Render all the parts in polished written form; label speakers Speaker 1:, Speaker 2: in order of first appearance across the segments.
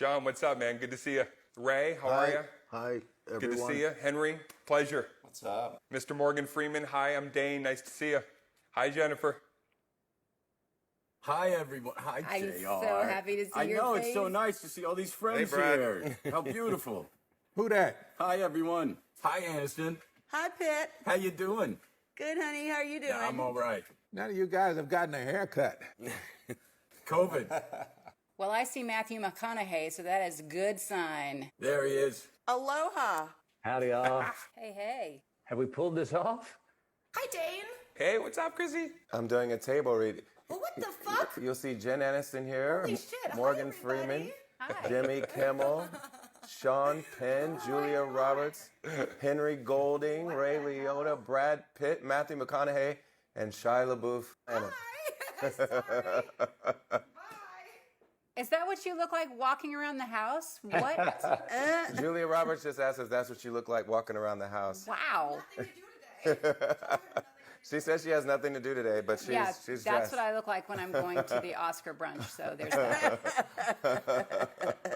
Speaker 1: Sean, what's up, man? Good to see you. Ray, how are you?
Speaker 2: Hi, everyone.
Speaker 1: Good to see you. Henry, pleasure.
Speaker 3: What's up?
Speaker 1: Mr. Morgan Freeman, hi, I'm Dane. Nice to see you. Hi, Jannifer.
Speaker 4: Hi, everyone. Hi,
Speaker 5: I'm
Speaker 4: JR.
Speaker 5: so happy to see
Speaker 4: I
Speaker 5: your
Speaker 4: know,
Speaker 5: face.
Speaker 4: it's so nice to see all these friends
Speaker 1: Hey, Brad.
Speaker 4: here. How beautiful.
Speaker 2: Who that?
Speaker 4: Hi, everyone. Hi, Aniston.
Speaker 6: Hi, Pitt.
Speaker 4: How you doing?
Speaker 6: Good, honey. How are you doing?
Speaker 4: Yeah, I'm all right.
Speaker 2: None of you guys have gotten a haircut.
Speaker 4: COVID.
Speaker 5: Well, I see Matthew McConaughey, so that is a good sign.
Speaker 4: There he is.
Speaker 6: Aloha.
Speaker 7: Howdy, y'all.
Speaker 5: Hey, hey.
Speaker 7: Have we pulled this off?
Speaker 6: Hi, Dane.
Speaker 1: Hey, what's up, Chrissy?
Speaker 8: I'm doing a table read.
Speaker 6: Well, what the fuck?
Speaker 8: You'll see Jen Aniston here,
Speaker 6: Holy shit.
Speaker 8: Morgan
Speaker 6: Hi,
Speaker 8: Freeman,
Speaker 6: everybody.
Speaker 5: Hi.
Speaker 8: Jimmy Kimmel, Sean Penn, Julia Roberts, Henry Golding, Ray Liotta, Brad Pitt, Matthew McConaughey, and Shia LaBeouf.
Speaker 6: Hi. Sorry. Bye.
Speaker 5: Is that what you look like walking around the house? What?
Speaker 8: Julia Roberts just asked if that's what you look like walking around the house.
Speaker 5: Wow.
Speaker 6: Nothing to do today.
Speaker 8: She says she has nothing to do today, but she's
Speaker 5: Yeah,
Speaker 8: she's
Speaker 5: that's
Speaker 8: dressed.
Speaker 5: what I look like when I'm going to the Oscar brunch, so there's that.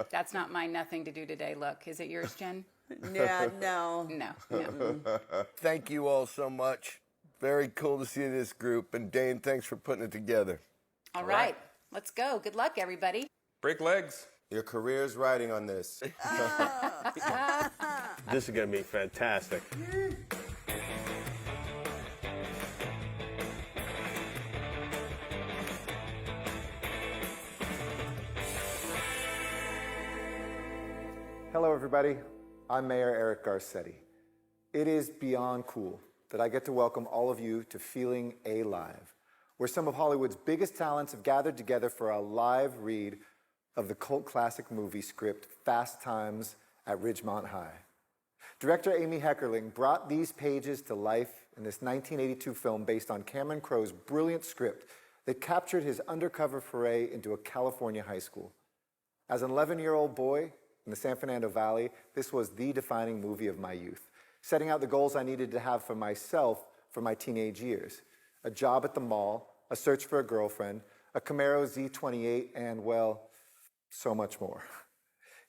Speaker 5: That's not my nothing to do today look. Is it yours, Jen?
Speaker 6: Yeah, no.
Speaker 5: No.
Speaker 2: Thank you all so much. Very cool to see this group. And Dane, thanks for putting it together.
Speaker 5: All right. Let's go. Good luck, everybody.
Speaker 1: Break legs.
Speaker 8: Your career's riding on this.
Speaker 7: This is going to be fantastic.
Speaker 9: Hello, everybody. I'm Mayor Eric Garcetti. It is beyond cool that I get to welcome all of you to Feeling Alive, where some of Hollywood's biggest talents have gathered together for a live read of the cult classic movie script Fast Times at Ridgemont High. Director Amy Heckerling brought these pages to life in this 1982 film based on Cameron Crowe's brilliant script that captured his undercover foray into a California high school. As an 11-year-old boy in the San Fernando Valley, this was the defining movie of my youth, setting out the goals I needed to have for myself for my teenage years. A job at the mall, a search for a girlfriend, a Camaro Z28, and, well, so much more.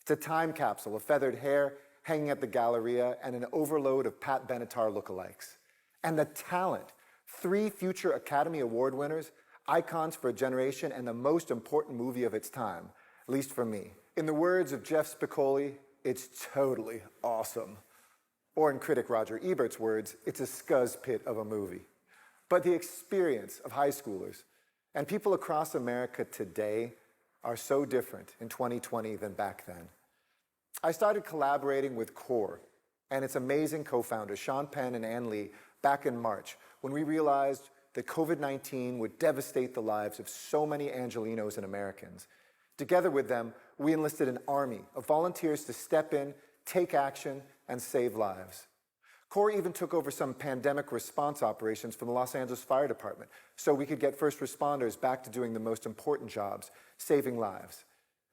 Speaker 9: It's a time capsule of feathered hair hanging at the Galleria and an overload of Pat Benatar lookalikes. And the talent, 3 future Academy Award winners, icons for a generation, and the most important movie of its time, at least for me. In the words of Jeff Spicoli, it's totally awesome. Or in critic Roger Ebert's words, it's a scuzz pit of a movie. But the experience of high schoolers and people across America today are so different in 2020 than back then. I started collaborating with CORE and its amazing co-founders, Sean Penn and Ann Lee, back in March, when we realized that COVID-19 would devastate the lives of so many Angelenos and Americans. Together with them, we enlisted an army of volunteers to step in, take action, and save lives. CORE even took over some pandemic response operations from the Los Angeles Fire Department so we could get first responders back to doing the most important jobs, saving lives.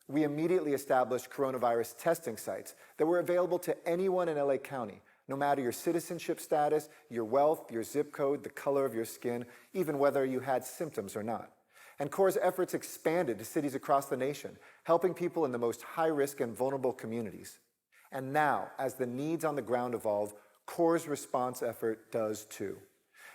Speaker 9: We immediately established coronavirus testing sites that were available to anyone in LA County, no matter your citizenship status, your wealth, your zip code, the color of your skin, even whether you had symptoms or not. And CORE's efforts expanded to cities across the nation, helping people in the most high-risk and vulnerable communities. And now, as the needs on the ground evolve, CORE's response effort does too.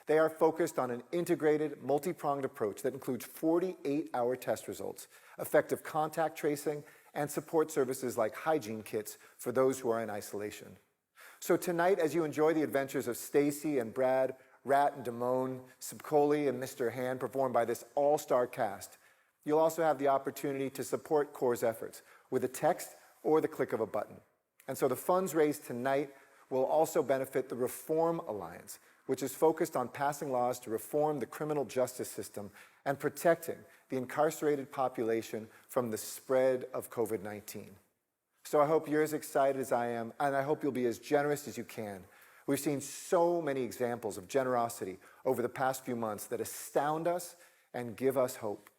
Speaker 9: They are focused on an integrated, multi-pronged approach that includes 48-hour test results, effective contact tracing, and support services like hygiene kits for those who are in isolation. So tonight, as you enjoy the adventures of Stacy and Brad, Rat and Damone, Spicoli and Mr. Hand performed by this all-star cast, you'll also have the opportunity to support CORE's efforts with a text or the click of a button. And so the funds raised tonight will also benefit the Reform Alliance, which is focused on passing laws to reform the criminal justice system and protecting the incarcerated population from the spread of COVID-19. So I hope you're as excited as I am, and I hope you'll be as generous as you can. We've seen so many examples of generosity over the past few months that astound us and give us hope.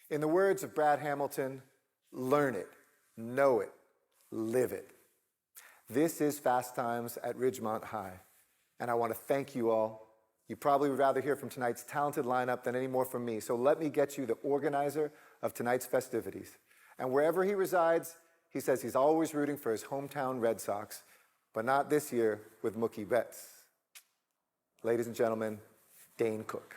Speaker 9: In the words of Brad Hamilton, learn it, know it, live it. This is Fast Times at Ridgemont High, and I want to thank you all. You probably would rather hear from tonight's talented lineup than any more from me, so let me get you the organizer of tonight's festivities. And wherever he resides, He says he's always rooting for his hometown Red Sox, but not this year with Mookie Betts. Ladies and gentlemen, Dane Cook.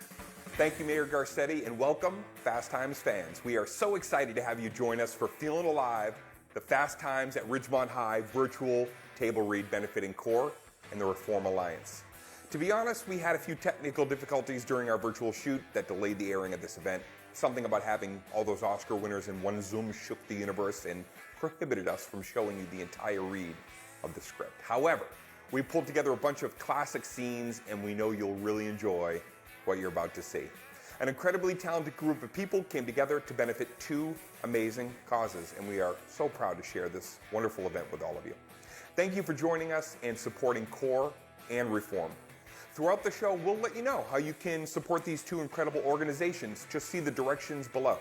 Speaker 1: Thank you, Mayor Garcetti, and welcome, Fast Times fans. We are so excited to have you join us for Feeling Alive, the Fast Times at Ridgemont High virtual table read benefiting CORE and the Reform Alliance. To be honest, we had a few technical difficulties during our virtual shoot that delayed the airing of this event. Something about having all those Oscar winners in one Zoom shook the universe and prohibited us from showing you the entire read of the script. However, we pulled together a bunch of classic scenes, and we know you'll really enjoy what you're about to see. An incredibly talented group of people came together to benefit two amazing causes, and we are so proud to share this wonderful event with all of you. Thank you for joining us and supporting CORE and Reform. Throughout the show, we'll let you know how you can support these two incredible organizations. Just see the directions below.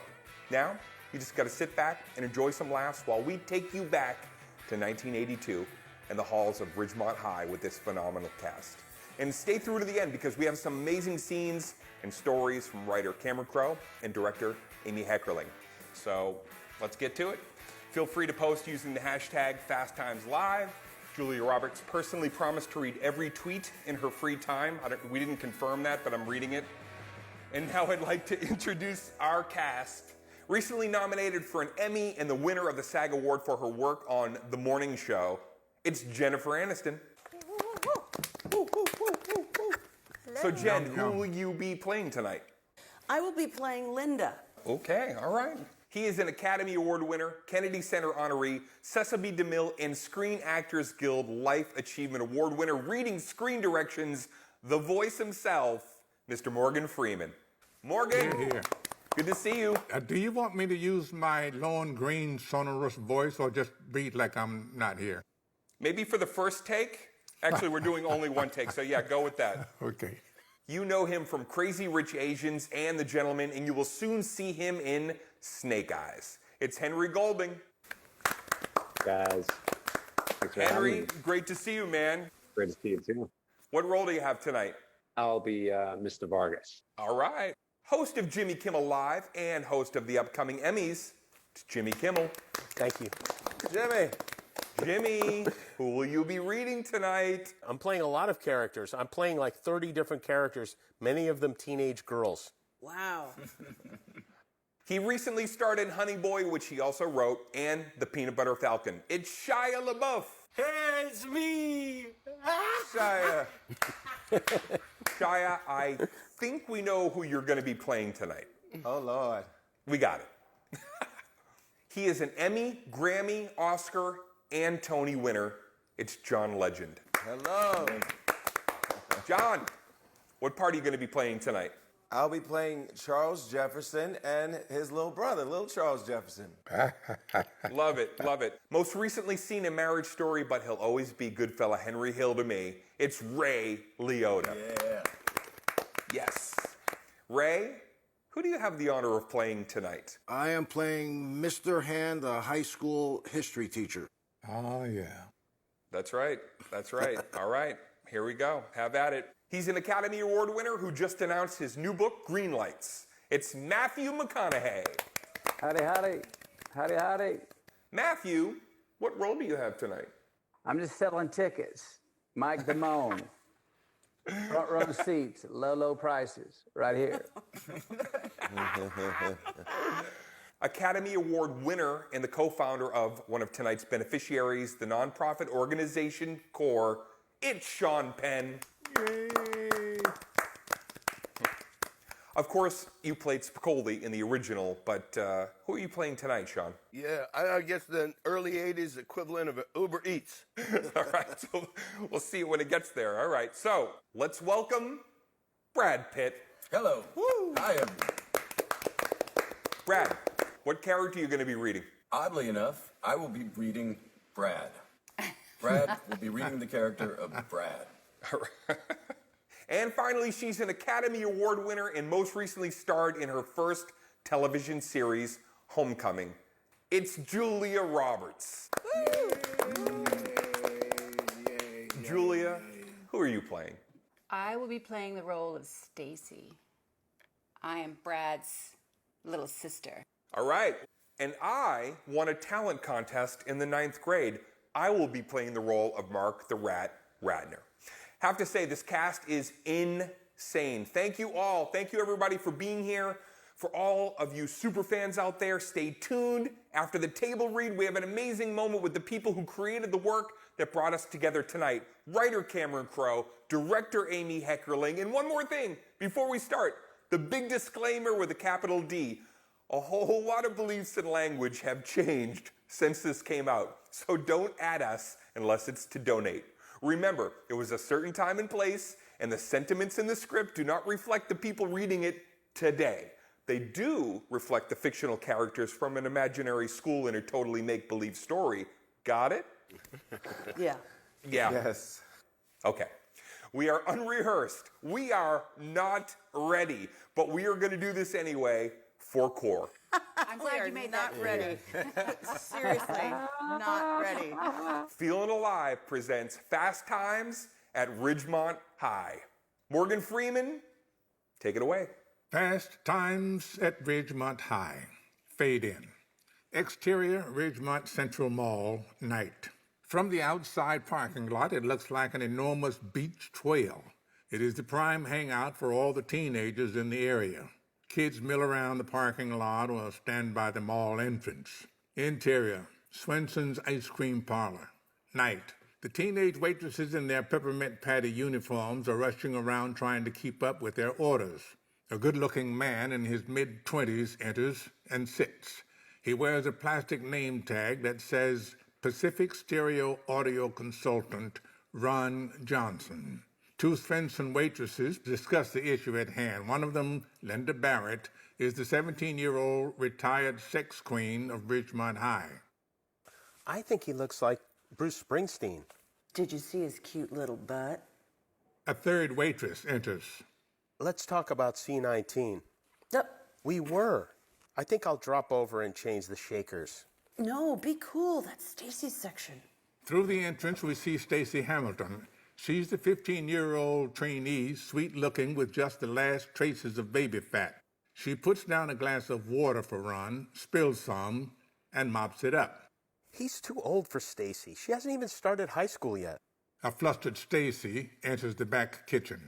Speaker 1: Now, you just got to sit back and enjoy some laughs while we take you back to 1982 and the halls of Ridgemont High with this phenomenal cast. And stay through to the end because we have some amazing scenes and stories from writer Cameron Crowe and director Amy Heckerling. So let's get to it. Feel free to post using the hashtag FastTimesLive. Julia Roberts personally promised to read every tweet in her free time. We didn't confirm that, but I'm reading it. And now I'd like to introduce our cast. Recently nominated for an Emmy and the winner of the SAG Award for her work on The Morning Show, it's Jannifer Aniston. So Jen, who will you be playing tonight?
Speaker 6: I will be playing Linda.
Speaker 1: Okay, all right. He is an Academy Award winner, Kennedy Center honoree, Sesame DeMille, and Screen Actors Guild Life Achievement Award winner, reading screen directions, the voice himself, Mr. Morgan Freeman. Morgan,
Speaker 3: Here.
Speaker 1: good to see you.
Speaker 3: Do you want me to use my lone green sonorous voice or just be like I'm not here?
Speaker 1: Maybe for the first take? Actually, we're doing only one take, so yeah, go with that.
Speaker 3: Okay.
Speaker 1: You know him from Crazy Rich Asians and The Gentleman, and you will soon see him in Snake Eyes. It's Henry Golding.
Speaker 7: Guys. Thanks for having
Speaker 1: Henry,
Speaker 7: me.
Speaker 1: great to see you, man.
Speaker 7: Great to see you too.
Speaker 1: What role do you have tonight?
Speaker 7: I'll be Mr. Vargas.
Speaker 1: All right. Host of Jimmy Kimmel Live and host of the upcoming Emmys, it's Jimmy Kimmel.
Speaker 7: Thank you.
Speaker 8: Jimmy.
Speaker 1: Jimmy, who will you be reading tonight?
Speaker 10: I'm playing a lot of characters. I'm playing like 30 different characters, many of them teenage girls.
Speaker 6: Wow.
Speaker 1: He recently starred in Honey Boy, which he also wrote, and The Peanut Butter Falcon. It's Shia LaBeouf.
Speaker 10: Hey, it's me!
Speaker 1: Shia. Shia, I think we know who you're going to be playing tonight.
Speaker 8: Oh, Lord.
Speaker 1: We got it. He is an Emmy, Grammy, Oscar, and Tony winner. It's John Legend.
Speaker 8: Hello.
Speaker 1: John, what part are you going to be playing tonight?
Speaker 8: I'll be playing Charles Jefferson and his little brother, little Charles Jefferson.
Speaker 1: Love it, love it. Most recently seen in Marriage Story, but he'll always be good fella Henry Hill to me. It's Ray Liotta.
Speaker 4: Yeah.
Speaker 1: Yes. Ray, who do you have the honor of playing tonight?
Speaker 11: I am playing Mr. Hand, a high school history teacher.
Speaker 3: Oh, yeah.
Speaker 1: That's right, that's right. All right, here we go. Have at it. He's an Academy Award winner who just announced his new book, Green Lights. It's Matthew McConaughey.
Speaker 12: Howdy, howdy. Howdy, howdy.
Speaker 1: Matthew, what role do you have tonight?
Speaker 12: I'm just selling tickets. Mike Damone. Front row seats, low, low prices, right here.
Speaker 1: Academy Award winner and the co-founder of one of tonight's beneficiaries, the nonprofit organization CORE, it's Sean Penn.
Speaker 3: Yay.
Speaker 1: Of course, you played Spicoli in the original, but who are you playing tonight, Sean?
Speaker 2: Yeah, I guess the early 80s equivalent of Uber Eats.
Speaker 1: All right, so we'll see it when it gets there. All right, so let's welcome Brad Pitt.
Speaker 4: Hello.
Speaker 1: Woo.
Speaker 4: Hi, everyone.
Speaker 1: Brad, what character are you going to be reading?
Speaker 4: Oddly enough, I will be reading Brad. Brad will be reading the character of Brad.
Speaker 1: And finally, she's an Academy Award winner and most recently starred in her first television series, Homecoming. It's Julia Roberts. Julia, who are you playing?
Speaker 5: I will be playing the role of Stacy. I am Brad's little sister.
Speaker 1: All right. And I won a talent contest in the 9th grade. I will be playing the role of Mark the Rat Radner. Have to say, this cast is insane. Thank you all. Thank you, everybody, for being here. For all of you super fans out there, stay tuned. After the table read, we have an amazing moment with the people who created the work that brought us together tonight. Writer Cameron Crowe, director Amy Heckerling, and one more thing before we start, the big disclaimer with a capital D. A whole lot of beliefs and language have changed since this came out, so don't add us unless it's to donate. Remember, it was a certain time and place, and the sentiments in the script do not reflect the people reading it today. They do reflect the fictional characters from an imaginary school in a totally make-believe story. Got it?
Speaker 6: Yeah.
Speaker 1: Yeah.
Speaker 8: Yes.
Speaker 1: Okay. We are unrehearsed. We are not ready, but we are going to do this anyway for core.
Speaker 5: I'm glad you made that
Speaker 6: ready. Seriously, not ready.
Speaker 1: Feelin' Alive presents Fast Times at Ridgemont High. Morgan Freeman, take it away.
Speaker 3: Fast Times at Ridgemont High. Fade in. Exterior, Ridgemont Central Mall, night. From the outside parking lot, it looks like an enormous beach trail. It is the prime hangout for all the teenagers in the area. Kids mill around the parking lot or stand by the mall entrance. Interior, Swenson's Ice Cream Parlor. Night. The teenage waitresses in their peppermint patty uniforms are rushing around trying to keep up with their orders. A good-looking man in his mid-20s enters and sits. He wears a plastic name tag that says Pacific Stereo Audio Consultant Ron Johnson. Two Svensson waitresses discuss the issue at hand. One of them, Linda Barrett, is the 17-year-old retired sex queen of Ridgemont High.
Speaker 10: I think he looks like Bruce Springsteen.
Speaker 6: Did you see his cute little butt?
Speaker 3: A third waitress enters.
Speaker 10: Let's talk about C19.
Speaker 6: No,
Speaker 10: We were. I think I'll drop over and change the shakers.
Speaker 6: no, be cool. That's Stacy's section.
Speaker 3: Through the entrance, we see Stacy Hamilton. She's the 15-year-old trainee, sweet-looking with just the last traces of baby fat. She puts down a glass of water for Ron, spills some, and mops it up.
Speaker 10: He's too old for Stacy. She hasn't even started high school yet.
Speaker 3: A flustered Stacy enters the back kitchen.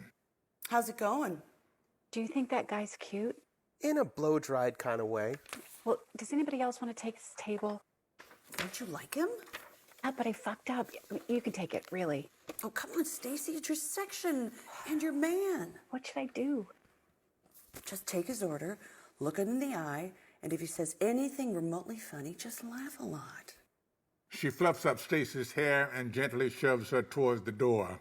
Speaker 6: How's it going?
Speaker 13: Do you think that guy's cute?
Speaker 10: In a blow-dried kind of way.
Speaker 13: Well, does anybody else want to take his table?
Speaker 6: Don't you like him?
Speaker 13: Yeah, but I fucked up. You can take it, really.
Speaker 6: Oh, come on, Stacy. It's your section and your man.
Speaker 13: What should I do?
Speaker 6: Just take his order, look him in the eye, and if he says anything remotely funny, just laugh a lot.
Speaker 3: She fluffs up Stacy's hair and gently shoves her towards the door.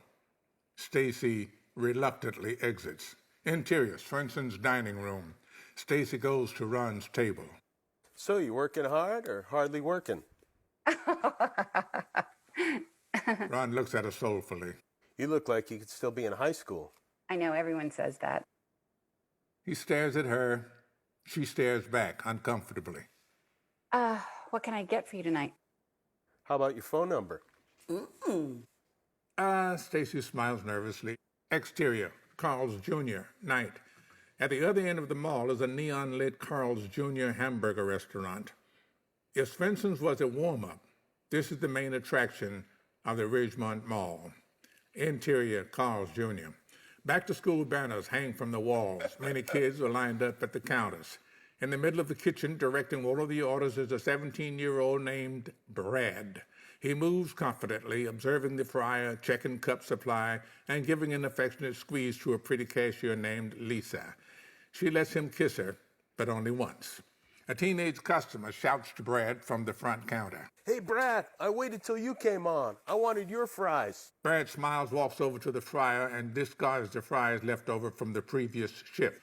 Speaker 3: Stacy reluctantly exits. Interior, Swenson's dining room. Stacy goes to Ron's table.
Speaker 10: So you working hard or hardly working?
Speaker 3: Ron looks at her soulfully.
Speaker 10: You look like you could still be in high school.
Speaker 13: I know, everyone says that.
Speaker 3: He stares at her. She stares back uncomfortably.
Speaker 13: What can I get for you tonight?
Speaker 10: How about your phone number?
Speaker 3: Stacy smiles nervously. Exterior, Carl's Jr., night. At the other end of the mall is a neon-lit Carl's Jr. hamburger restaurant. If Svenson's was a warm-up, this is the main attraction of the Ridgemont Mall. Interior, Carl's Jr. Back-to-school banners hang from the walls. Many kids are lined up at the counters. In the middle of the kitchen, directing all of the orders, is a 17-year-old named Brad. He moves confidently, observing the fryer, checking cup supply, and giving an affectionate squeeze to a pretty cashier named Lisa. She lets him kiss her, but only once. A teenage customer shouts to Brad from the front counter.
Speaker 10: Hey, Brad, I waited till you came on. I wanted your fries.
Speaker 3: Brad smiles, walks over to the fryer, and discards the fries left over from the previous shift.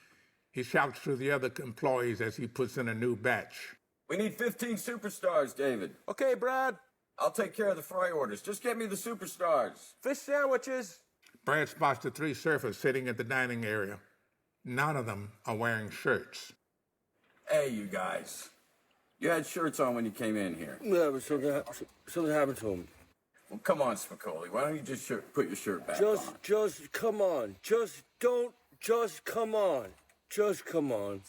Speaker 3: He shouts to the other employees as he puts in a new batch.
Speaker 4: We need 15 superstars, David.
Speaker 10: Okay, Brad.
Speaker 4: I'll take care of the fry orders. Just get me the superstars.
Speaker 10: Fish sandwiches.
Speaker 3: Brad spots the three surfers sitting at the dining area. None of them are wearing shirts.
Speaker 4: Hey, you guys. You had shirts on when you came in here.
Speaker 11: Yeah, but something happened to him.
Speaker 4: Well, come on, Spicoli. Why don't you just put your shirt back on?
Speaker 11: Just come on. Just come on. Just come on.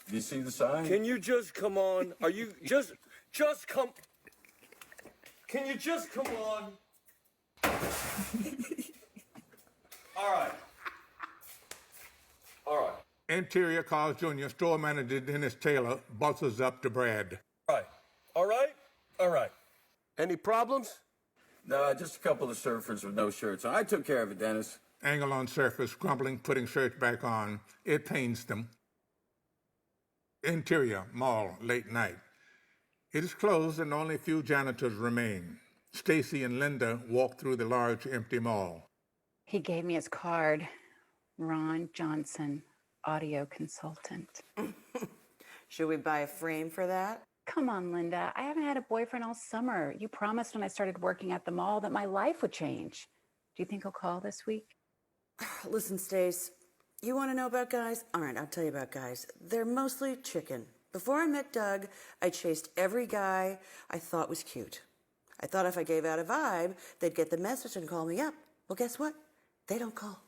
Speaker 4: Do you see the sign?
Speaker 2: Can you just come on? Are you just come? Can you just come on? All right. All right.
Speaker 3: Interior Carl's Jr. store manager Dennis Taylor bustles up to Brad.
Speaker 2: All right. All right. All right. Any problems?
Speaker 4: No, just a couple of surfers with no shirts on. I took care of it, Dennis.
Speaker 3: Angle on surface, crumpling, putting shirts back on. It pains them. Interior mall, late night. It is closed and only a few janitors remain. Stacy and Linda walk through the large, empty mall.
Speaker 13: He gave me his card. Ron Johnson, audio consultant.
Speaker 6: Should we buy a frame for that?
Speaker 13: Come on, Linda. I haven't had a boyfriend all summer. You promised when I started working at the mall that my life would change. Do you think he'll call this week?
Speaker 6: Listen, Stace, you want to know about guys? All right, I'll tell you about guys. They're mostly chicken. Before I met Doug, I chased every guy I thought was cute. I thought if I gave out a vibe, they'd get the message and call me up. Well, guess what? They don't call.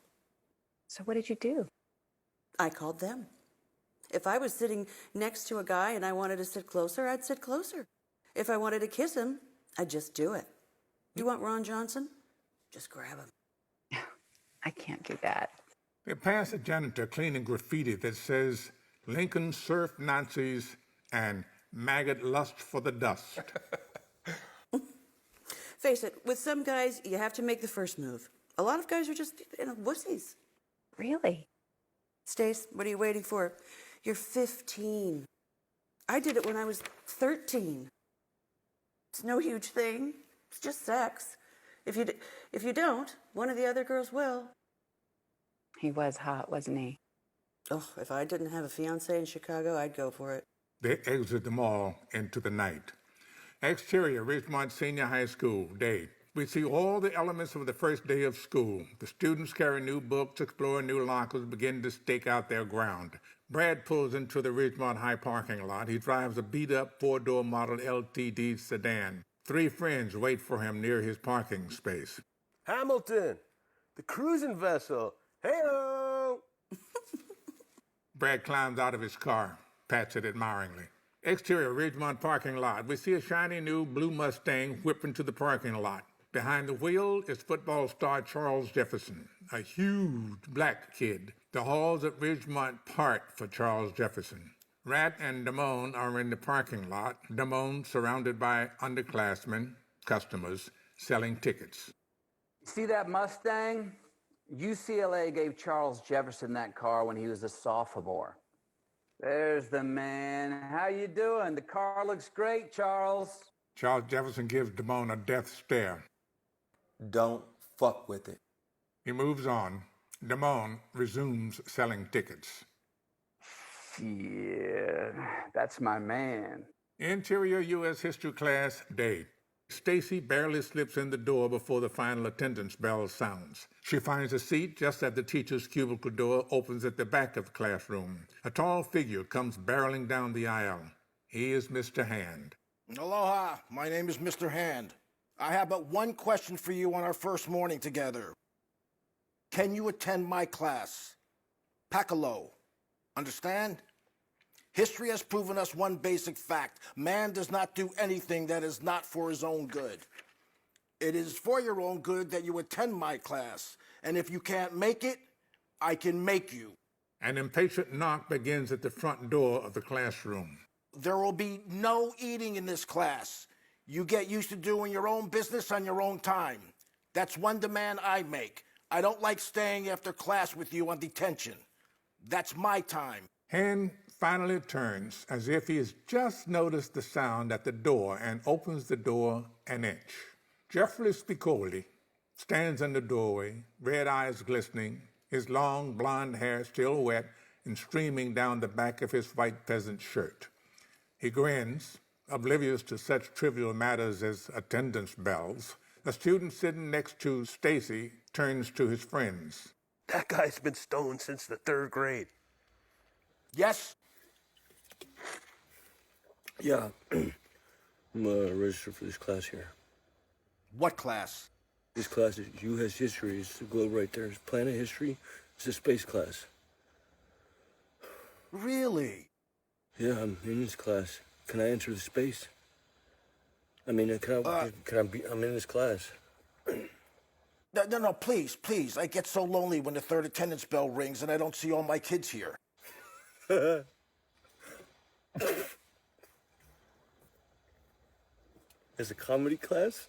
Speaker 13: So what did you do?
Speaker 6: I called them. If I was sitting next to a guy and I wanted to sit closer, I'd sit closer. If I wanted to kiss him, I'd just do it. You want Ron Johnson? Just grab him.
Speaker 13: I can't do that.
Speaker 3: They pass a janitor cleaning graffiti that says, Lincoln surf Nazis and maggot lust for the dust.
Speaker 6: Face it, with some guys, you have to make the first move. A lot of guys are just, wussies.
Speaker 13: Really?
Speaker 6: Stace, what are you waiting for? You're 15. I did it when I was 13. It's no huge thing. It's just sex. If you don't, one of the other girls will.
Speaker 13: He was hot, wasn't he?
Speaker 6: Oh, if I didn't have a fiance in Chicago, I'd go for it.
Speaker 3: They exit the mall into the night. Exterior, Ridgemont Senior High School, day. We see all the elements of the first day of school. The students carry new books, explore new lockers, begin to stake out their ground. Brad pulls into the Ridgemont High parking lot. He drives a beat-up four-door model LTD sedan. 3 friends wait for him near his parking space.
Speaker 2: Hamilton, the cruising vessel. Hey-o!
Speaker 3: Brad climbs out of his car, pats it admiringly. Exterior Ridgemont parking lot. We see a shiny new blue Mustang whip into the parking lot. Behind the wheel is football star Charles Jefferson, a huge black kid. The halls at Ridgemont part for Charles Jefferson. Rat and Damone are in the parking lot. Damone surrounded by underclassmen, customers, selling tickets.
Speaker 12: See that Mustang? UCLA gave Charles Jefferson that car when he was a sophomore. There's the man. How you doing? The car looks great, Charles.
Speaker 3: Charles Jefferson gives Damone a death stare.
Speaker 8: Don't fuck with it.
Speaker 3: He moves on. Damone resumes selling tickets.
Speaker 12: Yeah, that's my man.
Speaker 3: Interior U.S. History class, day. Stacy barely slips in the door before the final attendance bell sounds. She finds a seat just as the teacher's cubicle door opens at the back of the classroom. A tall figure comes barreling down the aisle. He is Mr. Hand.
Speaker 11: Aloha, my name is Mr. Hand. I have but one question for you on our first morning together. Can you attend my class? Pakalo. Understand? History has proven us one basic fact. Man does not do anything that is not for his own good. It is for your own good that you attend my class. And if you can't make it, I can make you.
Speaker 3: An impatient knock begins at the front door of the classroom.
Speaker 11: There will be no eating in this class. You get used to doing your own business on your own time. That's one demand I make. I don't like staying after class with you on detention. That's my time.
Speaker 3: Hand finally turns as if he has just noticed the sound at the door and opens the door an inch. Jeffrey Spicoli stands in the doorway, red eyes glistening, his long blonde hair still wet and streaming down the back of his white peasant shirt. He grins, oblivious to such trivial matters as attendance bells. A student sitting next to Stacy turns to his friends.
Speaker 2: That guy's been stoned since the 3rd grade.
Speaker 11: Yes?
Speaker 2: Yeah, I'm registered for this class here.
Speaker 11: What class?
Speaker 2: This class is U.S. History. It's the globe right there. It's planet history. It's a space class.
Speaker 11: Really?
Speaker 2: Yeah, I'm in this class. Can I enter the space? I mean, I'm in this class.
Speaker 11: No, please, please. I get so lonely when the third attendance bell rings and I don't see all my kids here.
Speaker 2: As a comedy class?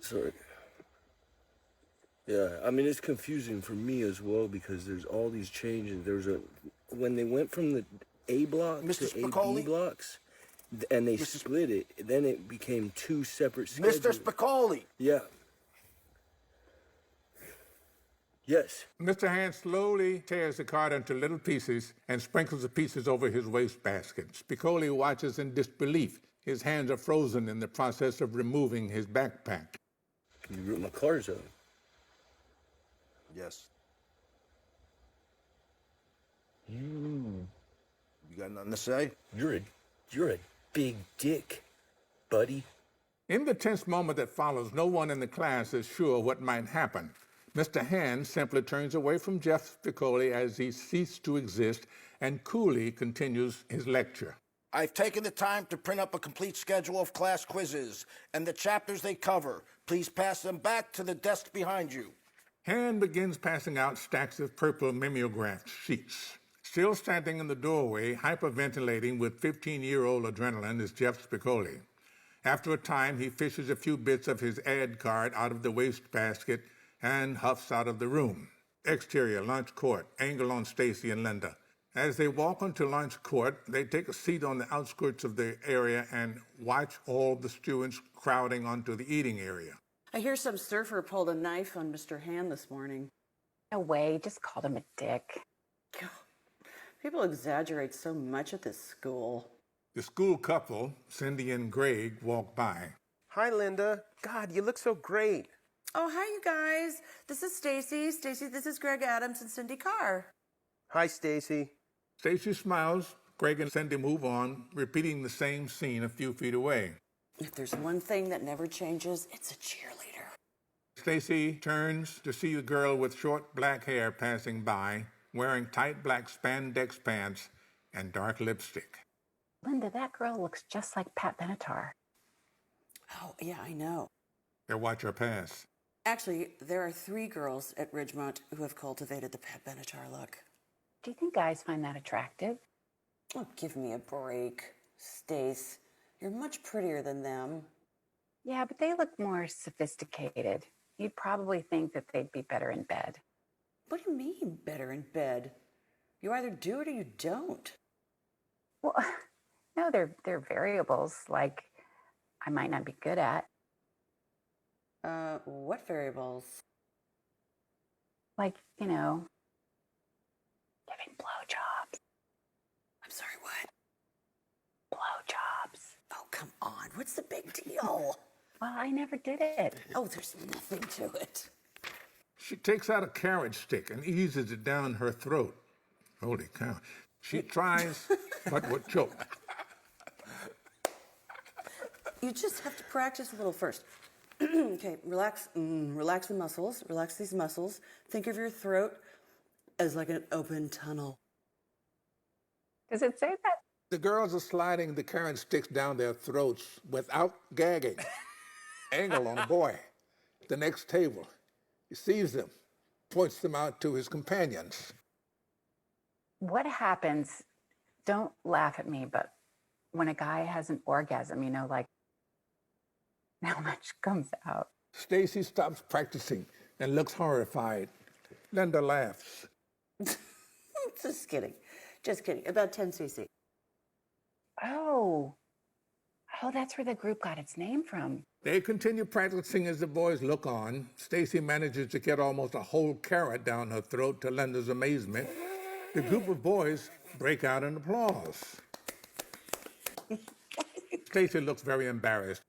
Speaker 2: Sorry. Yeah, I mean, it's confusing for me as well because there's all these changes. When they went from the A block
Speaker 11: Mr.
Speaker 2: to
Speaker 11: Spicoli?
Speaker 2: AB blocks, and they split it, then it became two separate schedules.
Speaker 11: Mr. Spicoli!
Speaker 2: Yeah. Yes.
Speaker 3: Mr. Hand slowly tears the card into little pieces and sprinkles the pieces over his wastebasket. Spicoli watches in disbelief. His hands are frozen in the process of removing his backpack.
Speaker 2: You ripped my cards out.
Speaker 11: Yes. You got nothing to say?
Speaker 2: You're a big dick, buddy.
Speaker 3: In the tense moment that follows, no one in the class is sure what might happen. Mr. Hand simply turns away from Jeff Spicoli as he ceases to exist and coolly continues his lecture.
Speaker 11: I've taken the time to print up a complete schedule of class quizzes and the chapters they cover. Please pass them back to the desk behind you.
Speaker 3: Hand begins passing out stacks of purple mimeograph sheets. Still standing in the doorway, hyperventilating with 15-year-old adrenaline, is Jeff Spicoli. After a time, he fishes a few bits of his ad card out of the wastebasket and huffs out of the room. Exterior, lunch court, angle on Stacy and Linda. As they walk onto lunch court, they take a seat on the outskirts of the area and watch all the students crowding onto the eating area.
Speaker 6: I hear some surfer pulled a knife on Mr. Hand this morning.
Speaker 13: No way, just called him a dick.
Speaker 6: People exaggerate so much at this school.
Speaker 3: The school couple, Cindy and Greg, walk by.
Speaker 14: Hi, Linda. God, you look so great.
Speaker 6: Oh, hi, you guys. This is Stacy. Stacy, this is Greg Adams and Cindy Carr.
Speaker 14: Hi, Stacy.
Speaker 3: Stacy smiles. Greg and Cindy move on, repeating the same scene a few feet away.
Speaker 6: If there's one thing that never changes, it's a cheerleader.
Speaker 3: Stacy turns to see the girl with short black hair passing by, wearing tight black spandex pants and dark lipstick.
Speaker 13: Linda, that girl looks just like Pat Benatar.
Speaker 6: Oh, yeah, I know.
Speaker 3: They watch her pass.
Speaker 6: Actually, there are 3 girls at Ridgemont who have cultivated the Pat Benatar look.
Speaker 13: Do you think guys find that attractive?
Speaker 6: Oh, give me a break. Stace, you're much prettier than them.
Speaker 13: Yeah, but they look more sophisticated. You'd probably think that they'd be better in bed.
Speaker 6: What do you mean, better in bed? You either do it or you don't.
Speaker 13: Well, no, they're variables, like I might not be good at.
Speaker 6: What variables?
Speaker 13: Like, giving blowjobs.
Speaker 6: I'm sorry, what?
Speaker 13: Blowjobs.
Speaker 6: Oh, come on. What's the big deal?
Speaker 13: Well, I never did it.
Speaker 6: Oh, there's nothing to it.
Speaker 3: She takes out a carrot stick and eases it down her throat. Holy cow. She tries, but would choke.
Speaker 6: You just have to practice a little first. Okay, relax the muscles. Relax these muscles. Think of your throat as like an open tunnel.
Speaker 13: Does it say that?
Speaker 3: The girls are sliding the carrot sticks down their throats without gagging. Angle on a boy. The next table. He sees them, points them out to his companions.
Speaker 13: What happens, don't laugh at me, but when a guy has an orgasm, like how much comes out?
Speaker 3: Stacy stops practicing and looks horrified. Linda laughs.
Speaker 6: Just kidding. Just kidding. About 10 cc.
Speaker 13: Oh, that's where the group got its name from.
Speaker 3: They continue practicing as the boys look on. Stacy manages to get almost a whole carrot down her throat to Linda's amazement. The group of boys break out in applause. Stacy looks very embarrassed.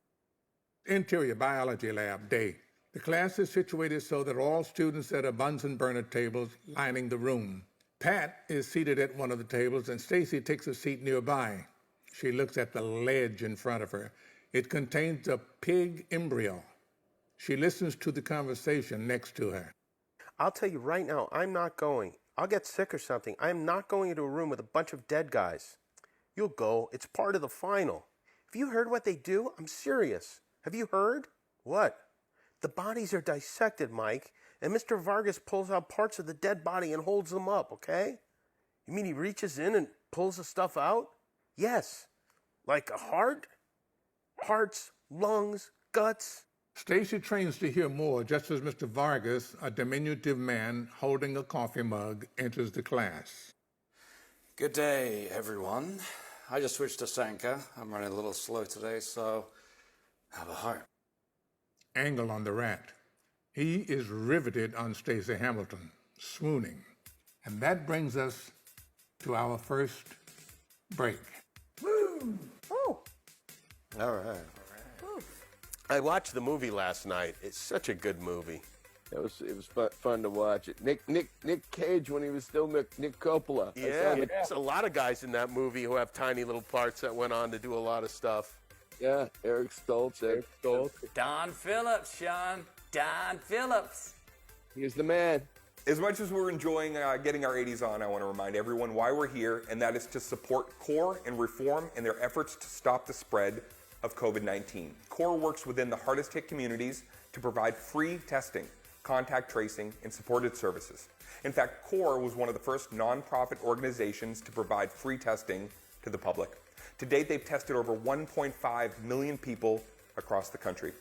Speaker 3: Interior biology lab day. The class is situated so that all students at a Bunsen burner tables lining the room. Pat is seated at one of the tables and Stacy takes a seat nearby. She looks at the ledge in front of her. It contains a pig embryo. She listens to the conversation next to her.
Speaker 14: I'll tell you right now, I'm not going. I'll get sick or something. I am not going into a room with a bunch of dead guys. You'll go. It's part of the final. Have you heard what they do? I'm serious. Have you heard? What? The bodies are dissected, Mike, and Mr. Vargas pulls out parts of the dead body and holds them up, okay? You mean he reaches in and pulls the stuff out? Yes. Like a heart? Hearts, lungs, guts.
Speaker 3: Stacy trains to hear more just as Mr. Vargas, a diminutive man holding a coffee mug, enters the class.
Speaker 15: Good day, everyone. I just switched to Sanka. I'm running a little slow today, so have a heart.
Speaker 3: Angle on the rat. He is riveted on Stacey Hamilton, swooning. And that brings us to our first break.
Speaker 14: Woo!
Speaker 8: All right.
Speaker 14: I watched the movie last night. It's such a good movie.
Speaker 2: It was fun to watch it. Nick Cage when he was still Nick Coppola.
Speaker 14: Yeah, there's a lot of guys in that movie who have tiny little parts that went on to do a lot of stuff.
Speaker 2: Yeah, Eric Stoltz.
Speaker 12: Don Phillips, Sean. Don Phillips.
Speaker 2: He's the man.
Speaker 1: As much as we're enjoying getting our 80s on, I want to remind everyone why we're here, and that is to support CORE and Reform in their efforts to stop the spread of COVID-19. CORE works within the hardest hit communities to provide free testing, contact tracing, and supported services. In fact, CORE was one of the first nonprofit organizations to provide free testing to the public. To date, they've tested over 1.5 million people across the country.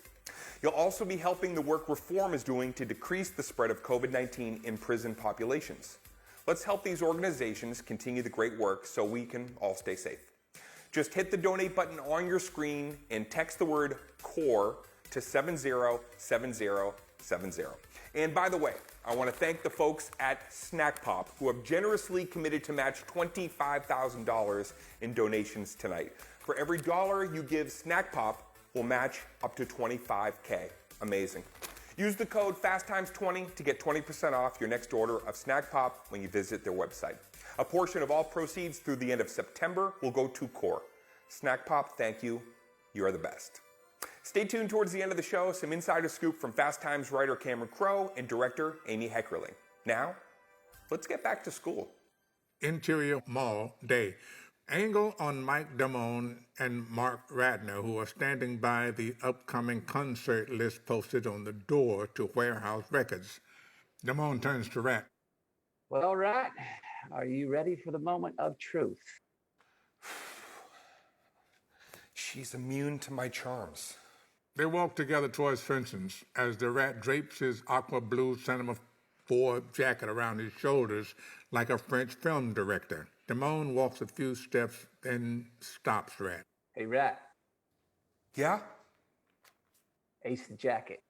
Speaker 1: You'll also be helping the work Reform is doing to decrease the spread of COVID-19 in prison populations. Let's help these organizations continue the great work so we can all stay safe. Just hit the donate button on your screen and text the word CORE to 707070. And by the way, I want to thank the folks at Snack Pop who have generously committed to match $25,000 in donations tonight. For every dollar you give Snack Pop, we'll match up to $25K. Amazing. Use the code FastTimes20 to get 20% off your next order of Snack Pop when you visit their website. A portion of all proceeds through the end of September will go to CORE. Snack Pop, thank you. You are the best. Stay tuned towards the end of the show. Some insider scoop from Fast Times writer Cameron Crowe and director Amy Heckerling. Now, let's get back to school.
Speaker 3: Interior Mall Day. Angle on Mike Damone and Mark Radner, who are standing by the upcoming concert list posted on the door to Warehouse Records. Damone turns to Rat.
Speaker 12: Well, Rat, are you ready for the moment of truth?
Speaker 1: She's immune to my charms.
Speaker 3: They walk together towards Fenton's as the Rat drapes his aqua blue Cinema 4 jacket around his shoulders like a French film director. Damone walks a few steps, then stops Rat.
Speaker 12: Hey, Rat.
Speaker 1: Yeah?
Speaker 12: Ace the jacket.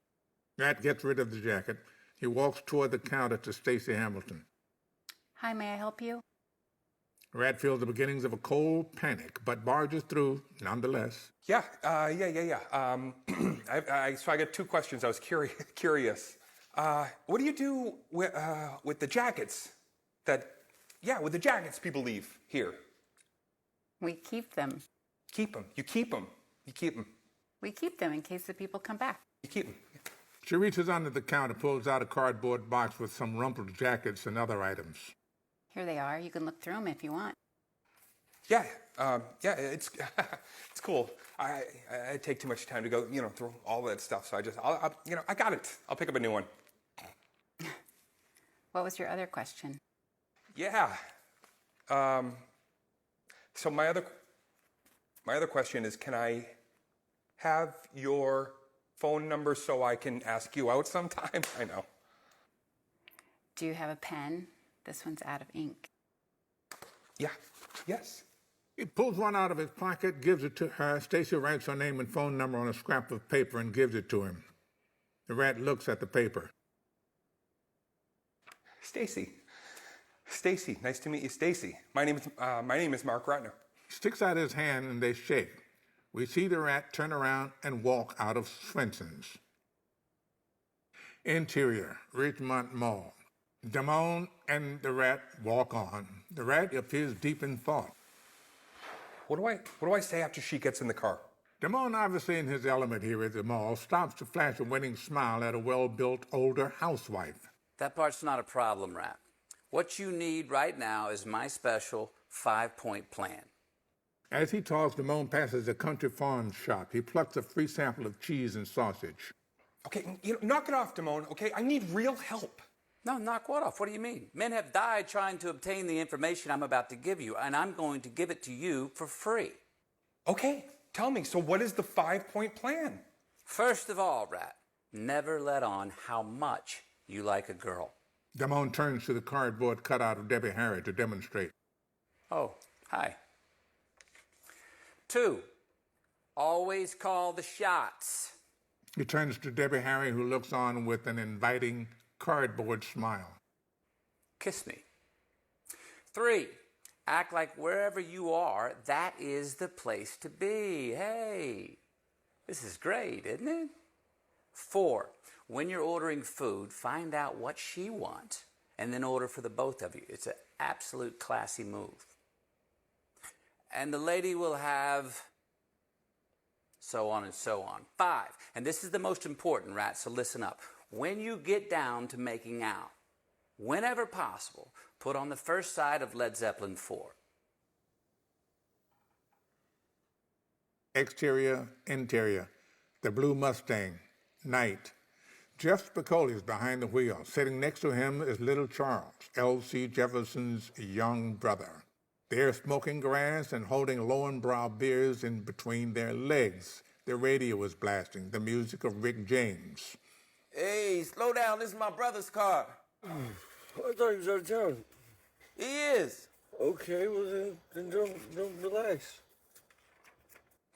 Speaker 3: Rat gets rid of the jacket. He walks toward the counter to Stacey Hamilton.
Speaker 5: Hi, may I help you?
Speaker 3: Rat feels the beginnings of a cold panic, but barges through nonetheless.
Speaker 1: Yeah. So I got two questions. I was curious. What do you do with the jackets with the jackets people leave here?
Speaker 5: We keep them.
Speaker 1: Keep them. You keep them. You keep them.
Speaker 5: We keep them in case the people come back.
Speaker 1: You keep them.
Speaker 3: She reaches under the counter, pulls out a cardboard box with some rumpled jackets and other items.
Speaker 5: Here they are. You can look through them if you want.
Speaker 1: Yeah, it's it's cool. I take too much time to go, through all that stuff. So I got it. I'll pick up a new one.
Speaker 5: What was your other question?
Speaker 1: Yeah. So my other question is, can I have your phone number so I can ask you out sometime? I know.
Speaker 5: Do you have a pen? This one's out of ink.
Speaker 1: Yeah. Yes.
Speaker 3: He pulls one out of his pocket, gives it to her. Stacey writes her name and phone number on a scrap of paper and gives it to him. The Rat looks at the paper.
Speaker 1: Stacy, nice to meet you, Stacy. My name is Mark Ratner.
Speaker 3: Sticks out his hand and they shake. We see the Rat turn around and walk out of Swenson's. Interior, Ridgemont Mall. Damone and the Rat walk on. The Rat appears deep in thought.
Speaker 1: What do I say after she gets in the car?
Speaker 3: Damone, obviously in his element here at the mall, stops to flash a winning smile at a well-built older housewife.
Speaker 15: That part's not a problem, Rat.
Speaker 12: What you need right now is my special 5-point plan.
Speaker 3: As he talks, Damone passes a country farm shop. He plucks a free sample of cheese and sausage.
Speaker 1: Okay, knock it off, Damone, okay? I need real help.
Speaker 12: No, knock what off? What do you mean? Men have died trying to obtain the information I'm about to give you, and I'm going to give it to you for free.
Speaker 1: Okay, tell me, so what is the 5-point plan?
Speaker 12: First of all, Rat, never let on how much you like a girl.
Speaker 3: Damone turns to the cardboard cutout of Debbie Harry to demonstrate.
Speaker 12: Oh, hi. 2, always call the shots.
Speaker 3: He turns to Debbie Harry, who looks on with an inviting cardboard smile.
Speaker 12: Kiss me. 3, act like wherever you are, that is the place to be. Hey, this is great, isn't it? 4, when you're ordering food, find out what she wants and then order for the both of you. It's an absolute classy move. And the lady will have so on and so on. 5, and this is the most important, Rat, so listen up. When you get down to making out, whenever possible, put on the first side of Led Zeppelin 4.
Speaker 3: Exterior, interior. The blue Mustang. Night. Jeff Spicoli is behind the wheel. Sitting next to him is little Charles, L.C. Jefferson's young brother. They're smoking grass and holding Lowenbrow beers in between their legs. The radio is blasting, the music of Rick James.
Speaker 8: Hey, slow down. This is my brother's car.
Speaker 2: I thought he was out of town.
Speaker 8: He is.
Speaker 2: Okay, well then don't relax.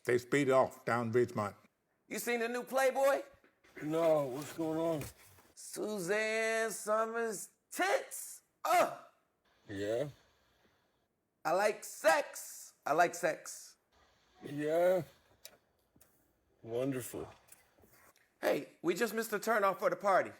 Speaker 3: They speed off down Ridgemont.
Speaker 8: You seen the new Playboy?
Speaker 2: No, what's going on?
Speaker 8: Suzanne Summers' tits.
Speaker 2: Yeah?
Speaker 8: I like sex. I like sex.
Speaker 2: Yeah? Wonderful.
Speaker 8: Hey, we just missed the turnoff for the party.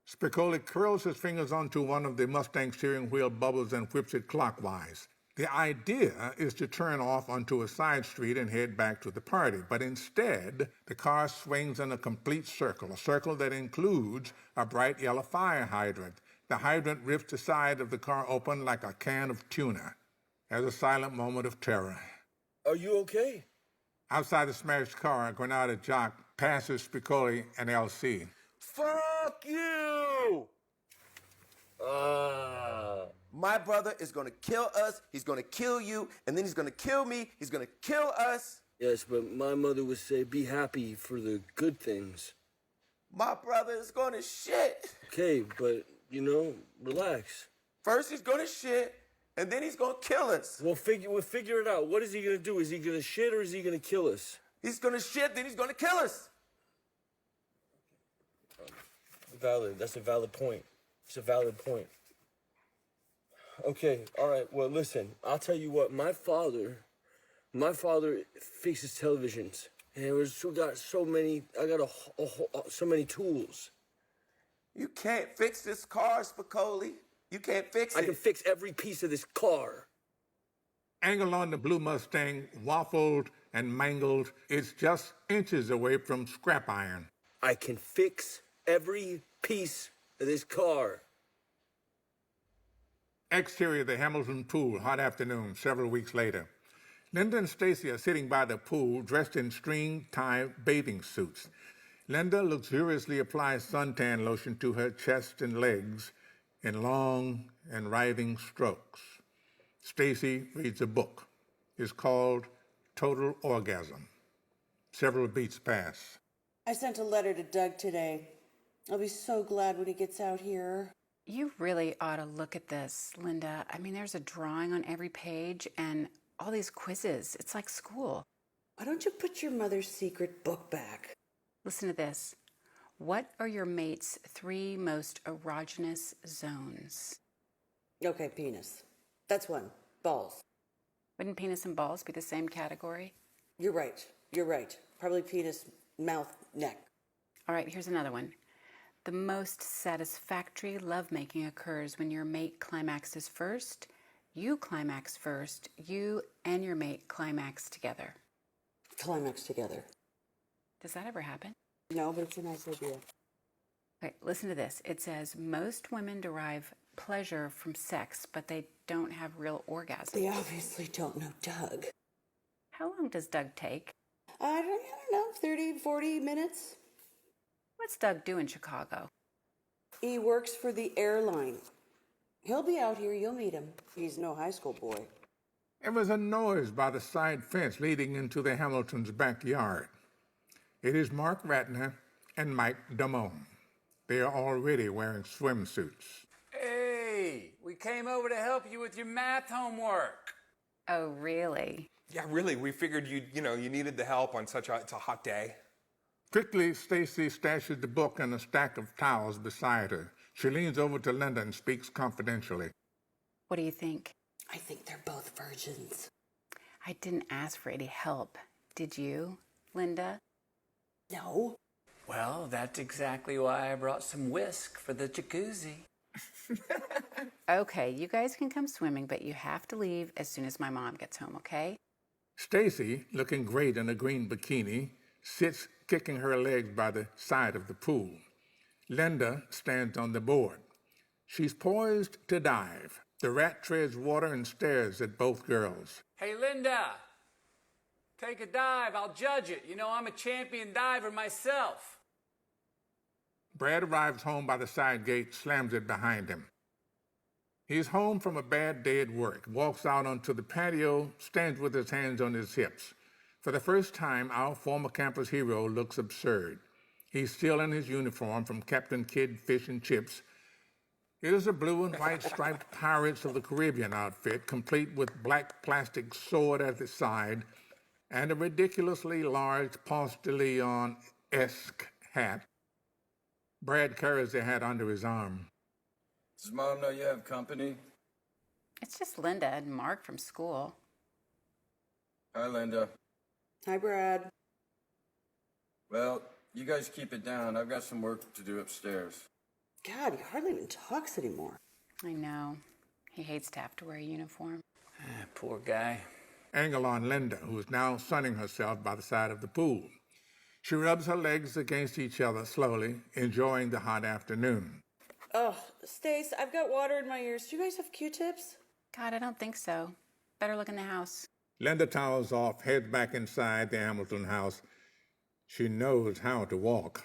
Speaker 3: Spicoli curls his fingers onto one of the Mustang steering wheel bubbles and whips it clockwise. The idea is to turn off onto a side street and head back to the party, but instead, the car swings in a complete circle, a circle that includes a bright yellow fire hydrant. The hydrant rips the side of the car open like a can of tuna. There's a silent moment of terror.
Speaker 2: Are you okay?
Speaker 3: Outside the smashed car, a Granada jock passes Spicoli and LC.
Speaker 8: Fuck you! My brother is gonna kill us, he's gonna kill you, and then he's gonna kill me, he's gonna kill us.
Speaker 2: Yes, but my mother would say, be happy for the good things.
Speaker 8: My brother is gonna shit.
Speaker 2: Okay, but, relax.
Speaker 8: First he's gonna shit, and then he's gonna kill us.
Speaker 2: We'll figure it out. What is he gonna do? Is he gonna shit or is he gonna kill us?
Speaker 8: He's gonna shit, then he's gonna kill us.
Speaker 2: Valid. That's a valid point. It's a valid point. Okay, all right. Well, listen, I'll tell you what. My father fixes televisions, and I got so many tools.
Speaker 8: You can't fix this car, Spicoli. You can't fix it.
Speaker 2: I can fix every piece of this car.
Speaker 3: Angle on the blue Mustang, waffled and mangled, it's just inches away from scrap iron.
Speaker 2: I can fix every piece of this car.
Speaker 3: Exterior of the Hamilton pool, hot afternoon, several weeks later. Linda and Stacy are sitting by the pool, dressed in string-tie bathing suits. Linda luxuriously applies suntan lotion to her chest and legs in long and writhing strokes. Stacy reads a book. It's called Total Orgasm. Several beats pass.
Speaker 6: I sent a letter to Doug today. I'll be so glad when he gets out here.
Speaker 13: You really ought to look at this, Linda. I mean, there's a drawing on every page and all these quizzes. It's like school.
Speaker 6: Why don't you put your mother's secret book back?
Speaker 13: Listen to this. What are your mate's 3 most erogenous zones?
Speaker 6: Okay, penis. That's one. Balls.
Speaker 13: Wouldn't penis and balls be the same category?
Speaker 6: You're right. Probably penis, mouth, neck.
Speaker 13: All right, here's another one. The most satisfactory lovemaking occurs when your mate climaxes first, you climax first, you and your mate climax together.
Speaker 6: Climax together.
Speaker 13: Does that ever happen?
Speaker 6: No, but it's a nice idea.
Speaker 13: Okay, listen to this. It says most women derive pleasure from sex, but they don't have real orgasms.
Speaker 6: They obviously don't know Doug.
Speaker 13: How long does Doug take?
Speaker 6: I don't know, 30, 40 minutes.
Speaker 13: What's Doug do in Chicago?
Speaker 6: He works for the airline. He'll be out here, you'll meet him. He's no high school boy.
Speaker 3: There was a noise by the side fence leading into the Hamiltons' backyard. It is Mark Ratner and Mike Damone. They are already wearing swimsuits.
Speaker 12: Hey, we came over to help you with your math homework.
Speaker 13: Oh, really?
Speaker 1: Yeah, really. We figured you needed the help on it's a hot day.
Speaker 3: Quickly, Stacy stashes the book and a stack of towels beside her. She leans over to Linda and speaks confidentially.
Speaker 13: What do you think?
Speaker 6: I think they're both virgins.
Speaker 13: I didn't ask for any help. Did you, Linda?
Speaker 6: No.
Speaker 12: Well, that's exactly why I brought some whisk for the jacuzzi.
Speaker 13: Okay, you guys can come swimming, but you have to leave as soon as my mom gets home, okay?
Speaker 3: Stacy, looking great in a green bikini, sits kicking her legs by the side of the pool. Linda stands on the board. She's poised to dive. The rat treads water and stares at both girls.
Speaker 12: Hey, Linda, take a dive. I'll judge it. You know, I'm a champion diver myself.
Speaker 3: Brad arrives home by the side gate, slams it behind him. He's home from a bad day at work, walks out onto the patio, stands with his hands on his hips. For the first time, our former campus hero looks absurd. He's still in his uniform from Captain Kidd Fish and Chips. It is a blue and white striped Pirates of the Caribbean outfit, complete with black plastic sword at the side and a ridiculously large Ponce de Leon-esque hat. Brad carries the hat under his arm.
Speaker 4: Does Mom know you have company?
Speaker 13: It's just Linda and Mark from school.
Speaker 4: Hi, Linda.
Speaker 6: Hi, Brad.
Speaker 4: Well, you guys keep it down. I've got some work to do upstairs.
Speaker 6: God, he hardly even talks anymore.
Speaker 13: I know. He hates to have to wear a uniform.
Speaker 12: Poor guy.
Speaker 3: Angle on Linda, who is now sunning herself by the side of the pool. She rubs her legs against each other slowly, enjoying the hot afternoon.
Speaker 6: Oh, Stace, I've got water in my ears. Do you guys have Q-tips?
Speaker 13: God, I don't think so. Better look in the house.
Speaker 3: Linda towels off, heads back inside the Hamilton house. She knows how to walk.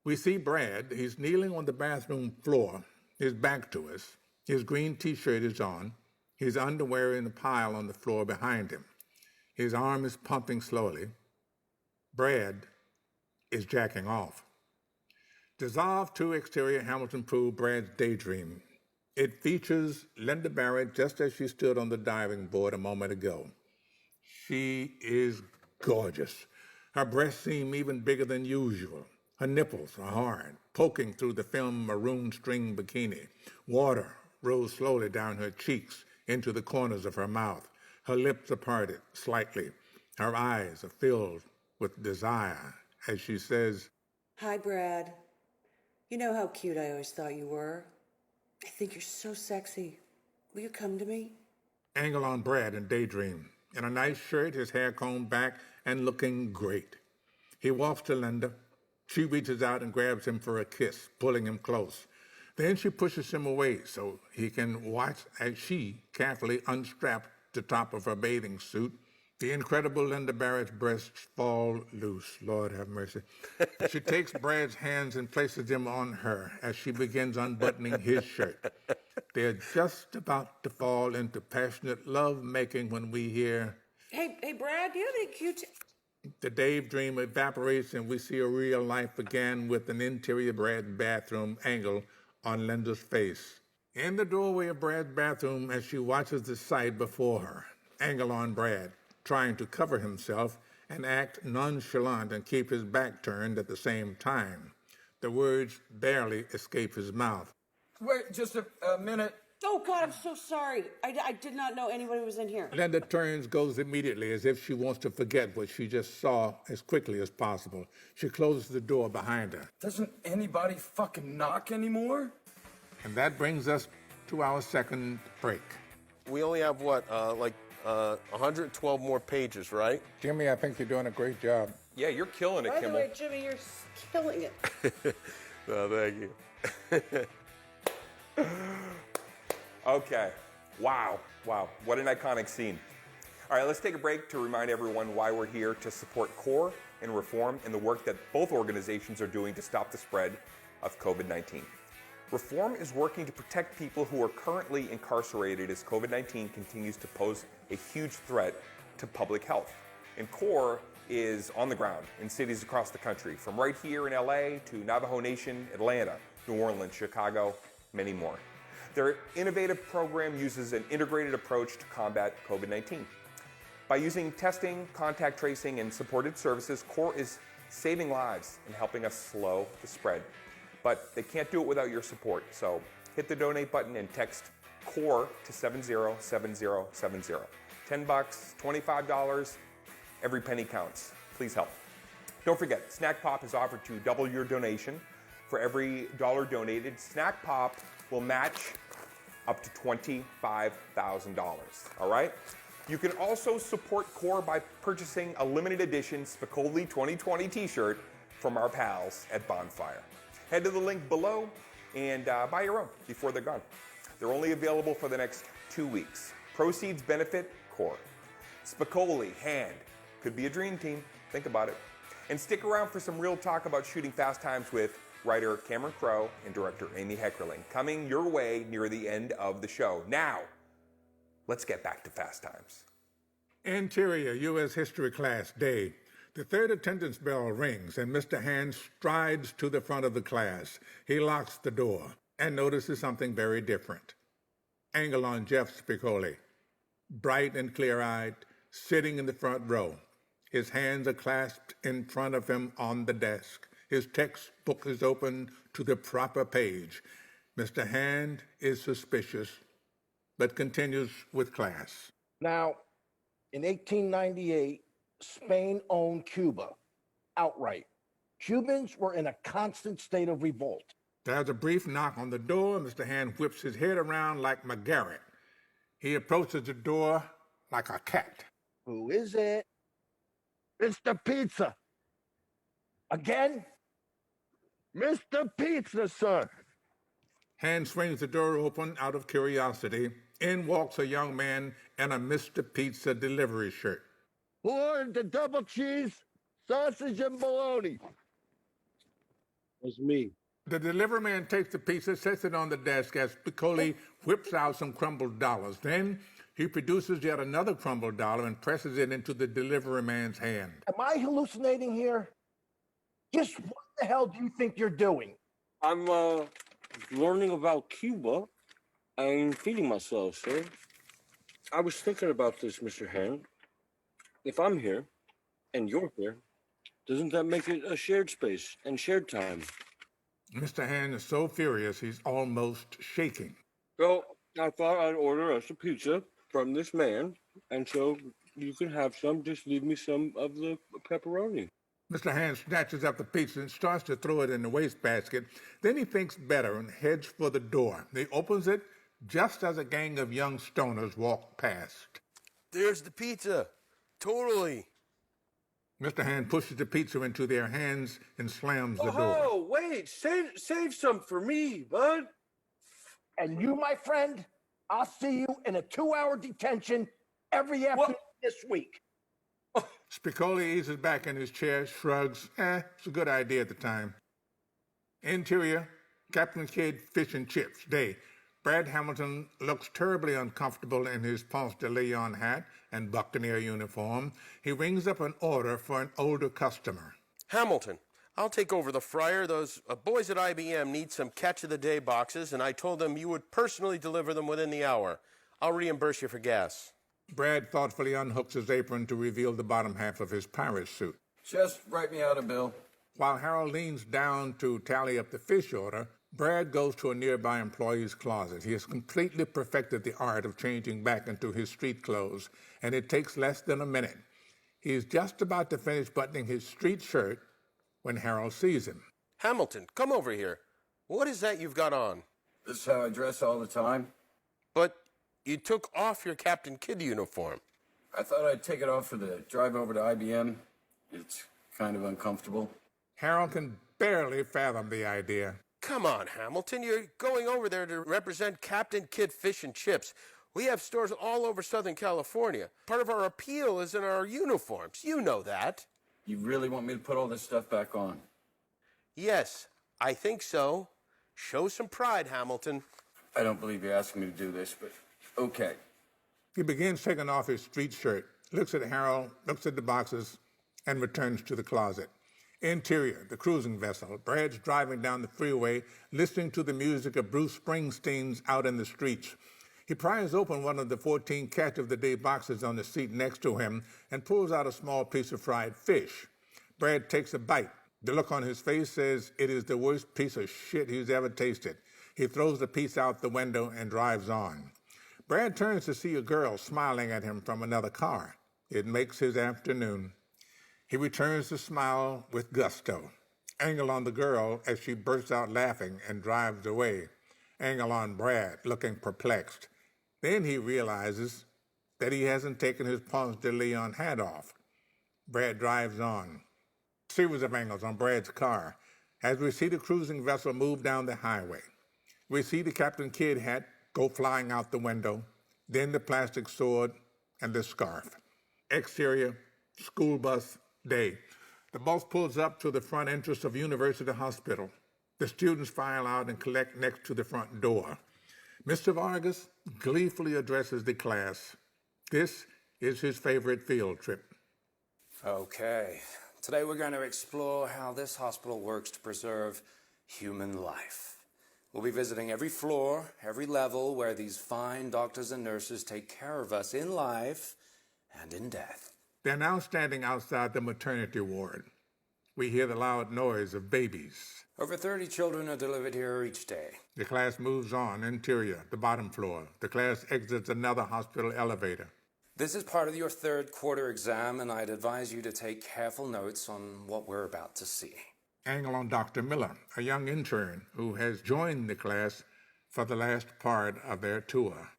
Speaker 3: We see Brad. He's kneeling on the bathroom floor, his back to us. His green T-shirt is on, his underwear in a pile on the floor behind him. His arm is pumping slowly. Brad is jacking off. Dissolved to exterior Hamilton pool, Brad's daydream. It features Linda Barrett just as she stood on the diving board a moment ago. She is gorgeous. Her breasts seem even bigger than usual. Her nipples are hard, poking through the film maroon string bikini. Water rolls slowly down her cheeks into the corners of her mouth. Her lips are parted slightly. Her eyes are filled with desire as she says,
Speaker 6: Hi, Brad. You know how cute I always thought you were. I think you're so sexy. Will you come to me?
Speaker 3: Angle on Brad in daydream. In a nice shirt, his hair combed back and looking great. He walks to Linda. She reaches out and grabs him for a kiss, pulling him close. Then she pushes him away so he can watch as she carefully unstraps the top of her bathing suit. The incredible Linda Barrett's breasts fall loose. Lord have mercy. She takes Brad's hands and places them on her as she begins unbuttoning his shirt. They're just about to fall into passionate love-making when we hear,
Speaker 6: Hey, Brad, do you have any Q-tips?
Speaker 3: the Dave dream evaporates and we see a real life again with an interior Brad bathroom angle on Linda's face. In the doorway of Brad's bathroom as she watches the sight before her, angle on Brad, trying to cover himself and act nonchalant and keep his back turned at the same time. The words barely escape his mouth.
Speaker 4: Wait, just a minute.
Speaker 6: Oh, God, I'm so sorry. I did not know anybody was in here.
Speaker 3: Linda turns, goes immediately as if she wants to forget what she just saw as quickly as possible. She closes the door behind her.
Speaker 4: Doesn't anybody fucking knock anymore?
Speaker 3: And that brings us to our second break.
Speaker 14: We only have, 112 more pages, right?
Speaker 3: Jimmy, I think you're doing a great job.
Speaker 1: Yeah, you're killing it,
Speaker 6: By the
Speaker 1: Kimmel.
Speaker 6: way, Jimmy, you're killing it.
Speaker 14: No, thank you.
Speaker 1: Okay. Wow. Wow. What an iconic scene. All right, let's take a break to remind everyone why we're here to support CORE and Reform and the work that both organizations are doing to stop the spread of COVID-19. Reform is working to protect people who are currently incarcerated as COVID-19 continues to pose a huge threat to public health. And CORE is on the ground in cities across the country, from right here in LA to Navajo Nation, Atlanta, New Orleans, Chicago, many more. Their innovative program uses an integrated approach to combat COVID-19. By using testing, contact tracing, and supported services, CORE is saving lives and helping us slow the spread. But they can't do it without your support, so hit the donate button and text CORE to 707070. $10, $25, every penny counts. Please help. Don't forget, Snack Pop is offered to double your donation. For every dollar donated, Snack Pop will match up to $25,000, all right? You can also support CORE by purchasing a limited edition Spicoli 2020 t-shirt from our pals at Bonfire. Head to the link below and buy your own before they're gone. They're only available for the next 2 weeks. Proceeds benefit CORE. Spicoli, Hand, could be a dream team. Think about it. And stick around for some real talk about shooting Fast Times with writer Cameron Crowe and director Amy Heckerling, coming your way near the end of the show. Now, let's get back to Fast Times.
Speaker 3: Interior U.S. History class day. The third attendance bell rings and Mr. Hand strides to the front of the class. He locks the door and notices something very different. Angle on Jeff Spicoli, bright and clear-eyed, sitting in the front row. His hands are clasped in front of him on the desk. His textbook is open to the proper page. Mr. Hand is suspicious, but continues with class.
Speaker 11: Now, in 1898, Spain owned Cuba outright. Cubans were in a constant state of revolt.
Speaker 3: There's a brief knock on the door. Mr. Hand whips his head around like McGarrett. He approaches the door like a cat.
Speaker 11: Who is it? Mr. Pizza. Again? Mr. Pizza, sir.
Speaker 3: Hand swings the door open out of curiosity. In walks a young man in a Mr. Pizza delivery shirt.
Speaker 11: Who ordered the double cheese, sausage, and bologna?
Speaker 2: It's me.
Speaker 3: The delivery man takes the pizza, sets it on the desk as Spicoli whips out some crumbled dollars. Then he produces yet another crumbled dollar and presses it into the delivery man's hand.
Speaker 11: Am I hallucinating here? Just what the hell do you think you're doing?
Speaker 2: I'm learning about Cuba and feeding myself, sir. I was thinking about this, Mr. Hand. If I'm here and you're here, doesn't that make it a shared space and shared time?
Speaker 3: Mr. Hand is so furious he's almost shaking.
Speaker 2: So I thought I'd order us a pizza from this man, and so you can have some. Just leave me some of the pepperoni.
Speaker 3: Mr. Hand snatches up the pizza and starts to throw it in the wastebasket. Then he thinks better and heads for the door. He opens it just as a gang of young stoners walk past.
Speaker 14: There's the pizza. Totally.
Speaker 3: Mr. Hand pushes the pizza into their hands and slams the door.
Speaker 2: Oh, wait. Save some for me, bud.
Speaker 11: And you, my friend, I'll see you in a 2-hour detention every afternoon this week.
Speaker 3: Spicoli eases back in his chair, shrugs. It's a good idea at the time. Interior, Captain Kidd Fish and Chips Day. Brad Hamilton looks terribly uncomfortable in his Ponce de Leon hat and Buccaneer uniform. He rings up an order for an older customer.
Speaker 14: Hamilton, I'll take over the fryer. Those boys at IBM need some catch-of-the-day boxes, and I told them you would personally deliver them within the hour. I'll reimburse you for gas.
Speaker 3: Brad thoughtfully unhooks his apron to reveal the bottom half of his pirate suit.
Speaker 4: Just write me out a bill.
Speaker 3: While Harold leans down to tally up the fish order, Brad goes to a nearby employee's closet. He has completely perfected the art of changing back into his street clothes, and it takes less than a minute. He is just about to finish buttoning his street shirt when Harold sees him.
Speaker 14: Hamilton, come over here. What is that you've got on?
Speaker 4: This is how I dress all the time.
Speaker 14: But you took off your Captain Kidd uniform.
Speaker 4: I thought I'd take it off for the drive over to IBM. It's kind of uncomfortable.
Speaker 3: Harold can barely fathom the idea.
Speaker 14: Come on, Hamilton. You're going over there to represent Captain Kidd Fish and Chips. We have stores all over Southern California. Part of our appeal is in our uniforms. You know that.
Speaker 4: You really want me to put all this stuff back on?
Speaker 14: Yes, I think so. Show some pride, Hamilton.
Speaker 4: I don't believe you're asking me to do this, but okay.
Speaker 3: He begins taking off his street shirt, looks at Harold, looks at the boxes, and returns to the closet. Interior, the cruising vessel. Brad's driving down the freeway, listening to the music of Bruce Springsteen's Out in the Streets. He pries open one of the 14 Catch of the Day boxes on the seat next to him and pulls out a small piece of fried fish. Brad takes a bite. The look on his face says it is the worst piece of shit he's ever tasted. He throws the piece out the window and drives on. Brad turns to see a girl smiling at him from another car. It makes his afternoon. He returns the smile with gusto. Angle on the girl as she bursts out laughing and drives away. Angle on Brad, looking perplexed. Then he realizes that he hasn't taken his Ponce de Leon hat off. Brad drives on. Series of angles on Brad's car as we see the cruising vessel move down the highway. We see the Captain Kidd hat go flying out the window, then the plastic sword and the scarf. Exterior, school bus, day. The bus pulls up to the front entrance of University Hospital. The students file out and collect next to the front door. Mr. Vargas gleefully addresses the class. This is his favorite field trip.
Speaker 15: Okay, today we're going to explore how this hospital works to preserve human life. We'll be visiting every floor, every level where these fine doctors and nurses take care of us in life and in death.
Speaker 3: They're now standing outside the maternity ward. We hear the loud noise of babies.
Speaker 15: Over 30 children are delivered here each day.
Speaker 3: The class moves on, interior, the bottom floor. The class exits another hospital elevator.
Speaker 15: This is part of your third quarter exam, and I'd advise you to take careful notes on what we're about to see.
Speaker 3: Angle on Dr. Miller, a young intern who has joined the class for the last part of their tour.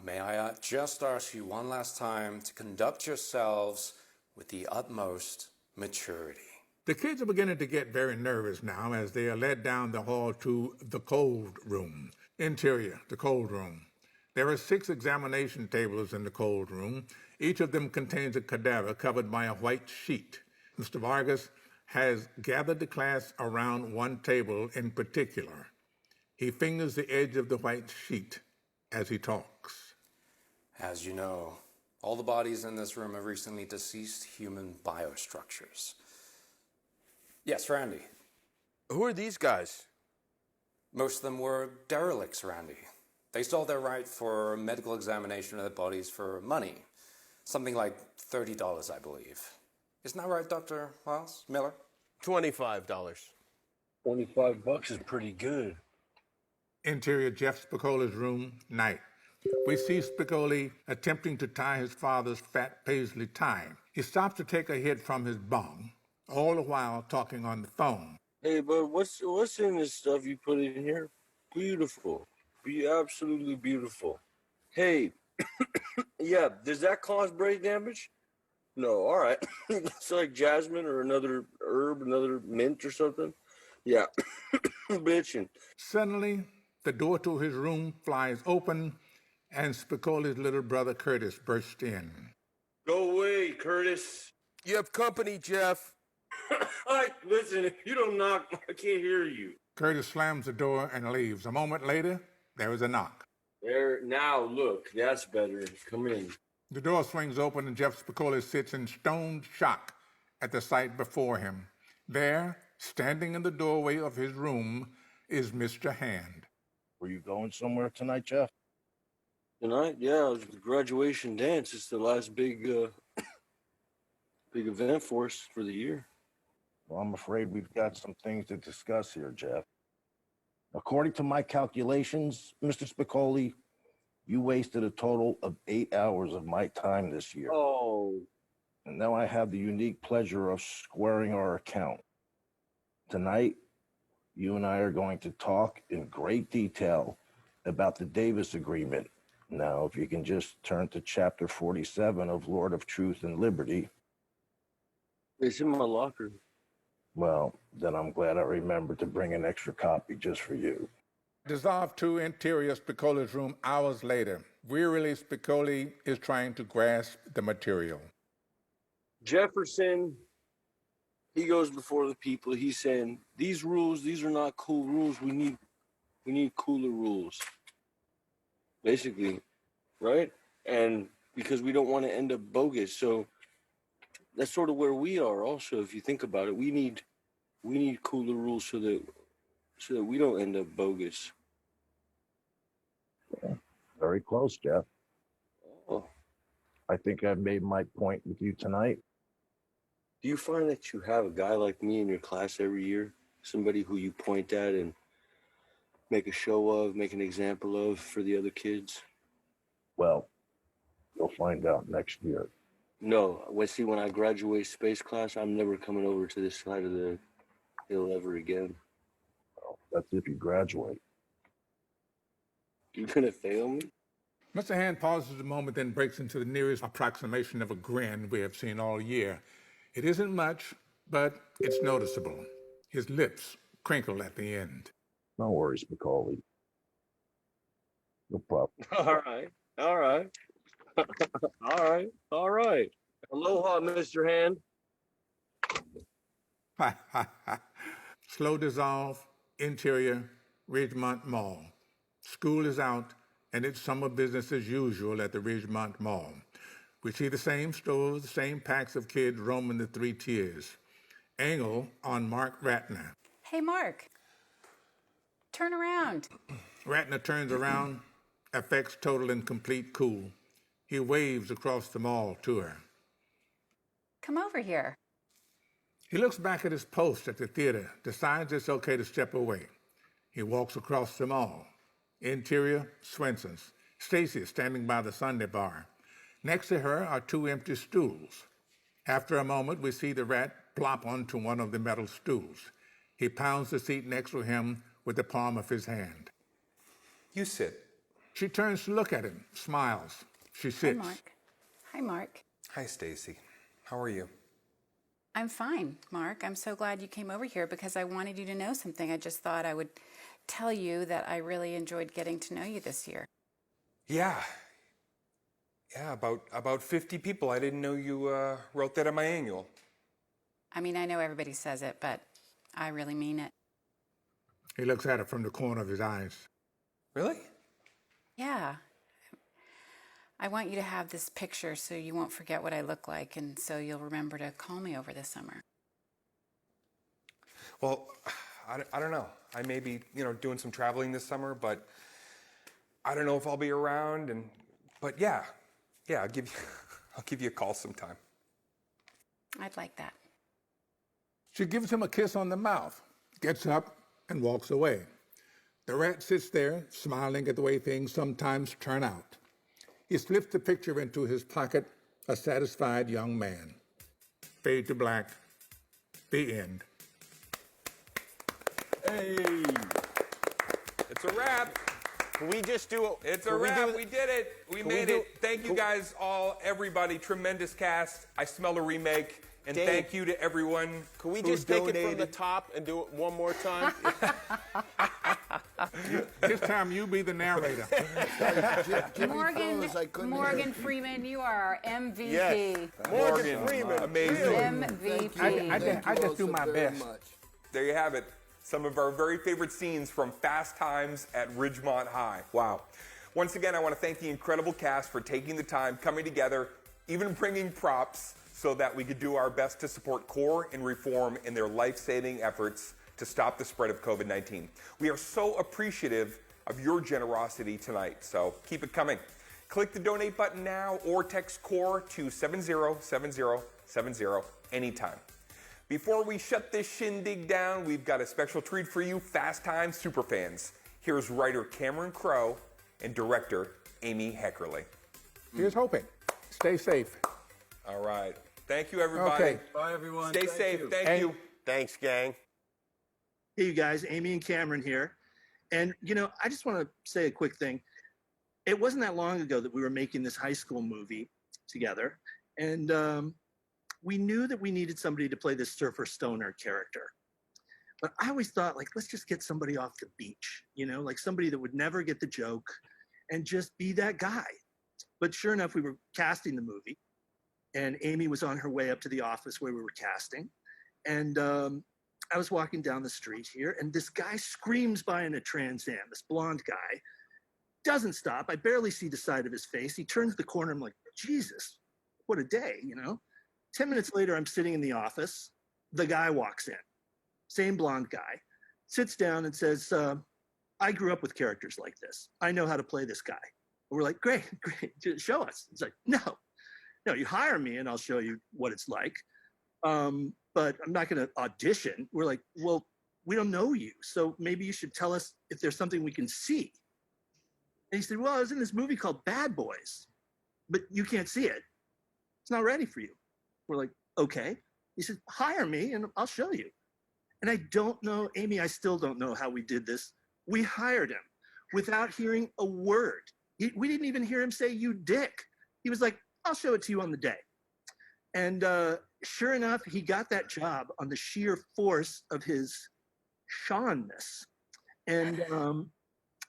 Speaker 15: May I just ask you one last time to conduct yourselves with the utmost maturity.
Speaker 3: The kids are beginning to get very nervous now as they are led down the hall to the cold room. Interior, the cold room. There are 6 examination tables in the cold room. Each of them contains a cadaver covered by a white sheet. Mr. Vargas has gathered the class around one table in particular. He fingers the edge of the white sheet as he talks.
Speaker 15: As you know, all the bodies in this room are recently deceased human biostructures. Yes, Randy.
Speaker 14: Who are these guys?
Speaker 15: Most of them were derelicts, Randy. They sold their right for medical examination of their bodies for money. Something like $30, I believe. Isn't that right, Dr. Miles Miller?
Speaker 14: $25.
Speaker 2: $25 is pretty good.
Speaker 3: Interior, Jeff Spicoli's room, night. We see Spicoli attempting to tie his father's fat paisley tie. He stops to take a hit from his bong, all the while talking on the phone.
Speaker 2: Hey, bud, what's in this stuff you put in here? Beautiful. Absolutely beautiful. Hey, yeah, does that cause brain damage? No, all right. It's like jasmine or another herb, another mint or something. Yeah, bitching.
Speaker 3: Suddenly, the door to his room flies open, and Spicoli's little brother Curtis bursts in.
Speaker 2: Go away, Curtis.
Speaker 14: You have company, Jeff.
Speaker 2: Listen, if you don't knock, I can't hear you.
Speaker 3: Curtis slams the door and leaves. A moment later, there is a knock.
Speaker 2: There, now look, that's better. Come in.
Speaker 3: The door swings open and Jeff Spicoli sits in stoned shock at the sight before him. There, standing in the doorway of his room, is Mr. Hand.
Speaker 11: Were you going somewhere tonight, Jeff?
Speaker 2: Tonight? Yeah, it was the graduation dance. It's the last big event for us for the year.
Speaker 11: Well, I'm afraid we've got some things to discuss here, Jeff. According to my calculations, Mr. Spicoli, you wasted a total of 8 hours of my time this year.
Speaker 2: Oh.
Speaker 11: And now I have the unique pleasure of squaring our account. Tonight, you and I are going to talk in great detail about the Davis Agreement. Now, if you can just turn to chapter 47 of Lord of Truth and Liberty.
Speaker 2: It's in my locker.
Speaker 16: Well, then I'm glad I remembered to bring an extra copy just for you.
Speaker 3: Dissolved to interior Spicoli's room hours later. Wearily, Spicoli is trying to grasp the material.
Speaker 2: Jefferson, he goes before the people. He's saying, these rules, these are not cool rules. We need cooler rules. Basically, right? And because we don't want to end up bogus. So that's sort of where we are also, if you think about it. We need cooler rules so that we don't end up bogus.
Speaker 16: Very close, Jeff.
Speaker 2: Oh.
Speaker 16: I think I've made my point with you tonight.
Speaker 2: Do you find that you have a guy like me in your class every year? Somebody who you point at and make a show of, make an example of for the other kids?
Speaker 16: Well, you'll find out next year.
Speaker 2: No. When I graduate space class, I'm never coming over to this side of the hill ever again.
Speaker 16: Well, that's if you graduate.
Speaker 2: You gonna fail me?
Speaker 3: Mr. Hand pauses a moment, then breaks into the nearest approximation of a grin we have seen all year. It isn't much, but it's noticeable. His lips crinkle at the end.
Speaker 16: No worries, Macaulay. No problem.
Speaker 2: All right. All right. All right. Aloha, Mr. Hand.
Speaker 3: Slow dissolve, interior, Ridgemont Mall. School is out, and it's summer business as usual at the Ridgemont Mall. We see the same stores, the same packs of kids roaming the three tiers. Angle on Mark Ratner.
Speaker 13: Hey, Mark. Turn around.
Speaker 3: Ratner turns around, affects total and complete cool. He waves across the mall to her.
Speaker 13: Come over here.
Speaker 3: He looks back at his post at the theater, decides it's okay to step away. He walks across the mall. Interior, Swenson's. Stacy is standing by the Sunday bar. Next to her are two empty stools. After a moment, we see the rat plop onto one of the metal stools. He pounds the seat next to him with the palm of his hand.
Speaker 1: You sit.
Speaker 3: She turns to look at him, smiles. She sits.
Speaker 13: Hi, Mark. Hi, Mark.
Speaker 1: Hi, Stacy. How are you?
Speaker 13: I'm fine, Mark. I'm so glad you came over here because I wanted you to know something. I just thought I would tell you that I really enjoyed getting to know you this year.
Speaker 1: Yeah, about 50 people. I didn't know you wrote that on my annual.
Speaker 13: I mean, I know everybody says it, but I really mean it.
Speaker 3: He looks at her from the corner of his eyes.
Speaker 1: Really?
Speaker 13: Yeah. I want you to have this picture so you won't forget what I look like, and so you'll remember to call me over this summer.
Speaker 1: Well, I don't know. I may be, doing some traveling this summer, but I don't know if I'll be around. But yeah, I'll give you a call sometime.
Speaker 13: I'd like that.
Speaker 3: She gives him a kiss on the mouth, gets up, and walks away. The rat sits there, smiling at the way things sometimes turn out. He slips the picture into his pocket, a satisfied young man. Fade to black. The end.
Speaker 1: Hey! It's a wrap.
Speaker 14: Can we just do it?
Speaker 1: It's a wrap. We did it. We made it. Thank you guys all, everybody. Tremendous cast. I smell a remake. And
Speaker 14: Dave,
Speaker 1: thank you to everyone.
Speaker 14: Can we
Speaker 1: who
Speaker 14: just take
Speaker 1: donated.
Speaker 14: it from the top and do it one more time?
Speaker 3: This time you be the narrator.
Speaker 5: Morgan Freeman, you are our MVP.
Speaker 14: Yes. Morgan Freeman.
Speaker 1: Amazing.
Speaker 5: MVP.
Speaker 3: I just do my best.
Speaker 1: There you have it. Some of our very favorite scenes from Fast Times at Ridgemont High. Wow. Once again, I want to thank the incredible cast for taking the time, coming together, even bringing props so that we could do our best to support CORE and Reform in their life-saving efforts to stop the spread of COVID-19. We are so appreciative of your generosity tonight, so keep it coming. Click the donate button now or text CORE to 707070 anytime. Before we shut this shindig down, we've got a special treat for you, Fast Times superfans. Here's writer Cameron Crowe and director Amy Heckerly.
Speaker 3: Here's hoping. Stay safe.
Speaker 1: All right. Thank you, everybody.
Speaker 3: Okay.
Speaker 4: Bye, everyone.
Speaker 1: Stay safe. Thank you.
Speaker 14: Thanks, gang.
Speaker 17: Hey, you guys. Amy and Cameron here. And, I just want to say a quick thing. It wasn't that long ago that we were making this high school movie together. And we knew that we needed somebody to play this surfer stoner character. But I always thought, like, let's just get somebody off the beach, like somebody that would never get the joke and just be that guy. But sure enough, we were casting the movie, and Amy was on her way up to the office where we were casting. And I was walking down the street here, and this guy screams by in a Trans Am, this blonde guy, doesn't stop. I barely see the side of his face. He turns the corner. I'm like, Jesus, what a day, 10 minutes later, I'm sitting in the office. The guy walks in, same blonde guy, sits down and says, I grew up with characters like this. I know how to play this guy. And we're like, great, show us. It's like, no, you hire me and I'll show you what it's like. But I'm not going to audition. We're like, well, we don't know you. So maybe you should tell us if there's something we can see. And he said, well, I was in this movie called Bad Boys, but you can't see it. It's not ready for you. We're like, okay. He said, hire me and I'll show you. And I don't know, Amy, I still don't know how we did this. We hired him without hearing a word. We didn't even hear him say, you dick. He was like, I'll show it to you on the day. And sure enough, he got that job on the sheer force of his Sean-ness. And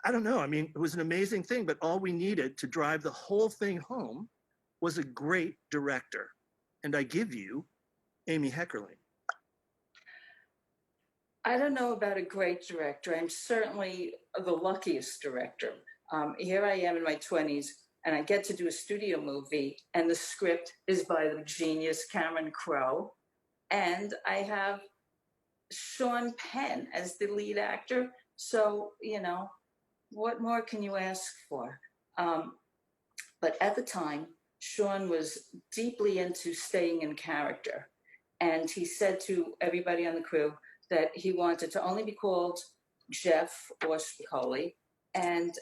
Speaker 17: I don't know, it was an amazing thing, but all we needed to drive the whole thing home was a great director. And I give you Amy Heckerling.
Speaker 18: I don't know about a great director. I'm certainly the luckiest director. Here I am in my 20s, and I get to do a studio movie, and the script is by the genius Cameron Crowe. And I have Sean Penn as the lead actor. So, what more can you ask for? But at the time, Sean was deeply into staying in character. And he said to everybody on the crew that he wanted to only be called Jeff or Spicoli. And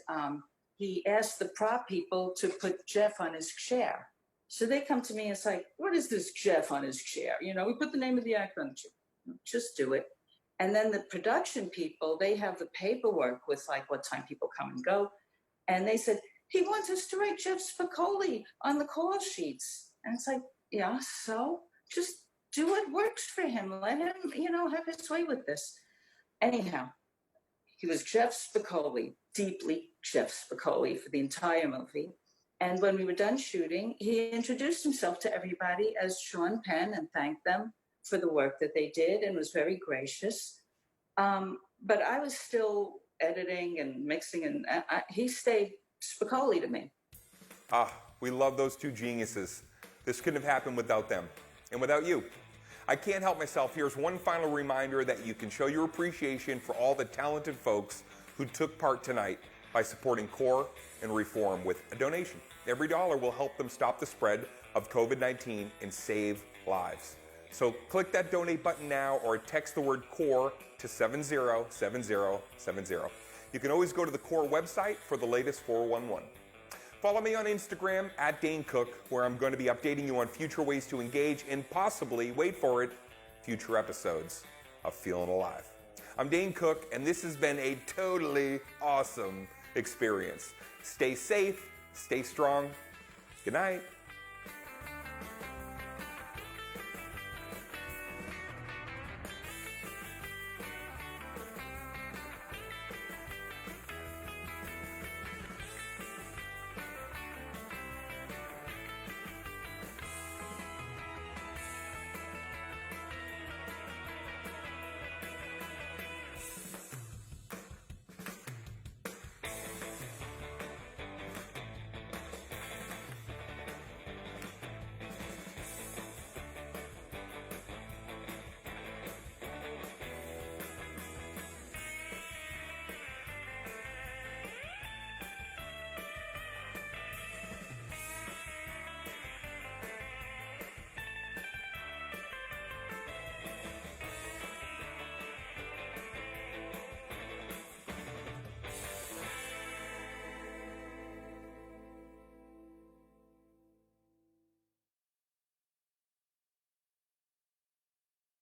Speaker 18: he asked the prop people to put Jeff on his chair. So they come to me and it's like, what is this Jeff on his chair? We put the name of the actor on the chair. Just do it. And then the production people, they have the paperwork with like what time people come and go. And they said, he wants us to write Jeff Spicoli on the call sheets. And it's like, yeah, so just do what works for him. Let him, have his way with this. Anyhow, he was Jeff Spicoli, deeply Jeff Spicoli for the entire movie. And when we were done shooting, he introduced himself to everybody as Sean Penn and thanked them for the work that they did and was very gracious. But I was still editing and mixing, and he stayed Spicoli to me.
Speaker 1: We love those two geniuses. This couldn't have happened without them and without you. I can't help myself. Here's one final reminder that you can show your appreciation for all the talented folks who took part tonight by supporting CORE and Reform with a donation. Every dollar will help them stop the spread of COVID-19 and save lives. So click that donate button now or text the word CORE to 707070. You can always go to the CORE website for the latest 411. Follow me on Instagram at Dane Cook, where I'm going to be updating you on future ways to engage in possibly, wait for it, future episodes of Feeling Alive. I'm Dane Cook, and this has been a totally awesome experience. Stay safe, stay strong. Good night.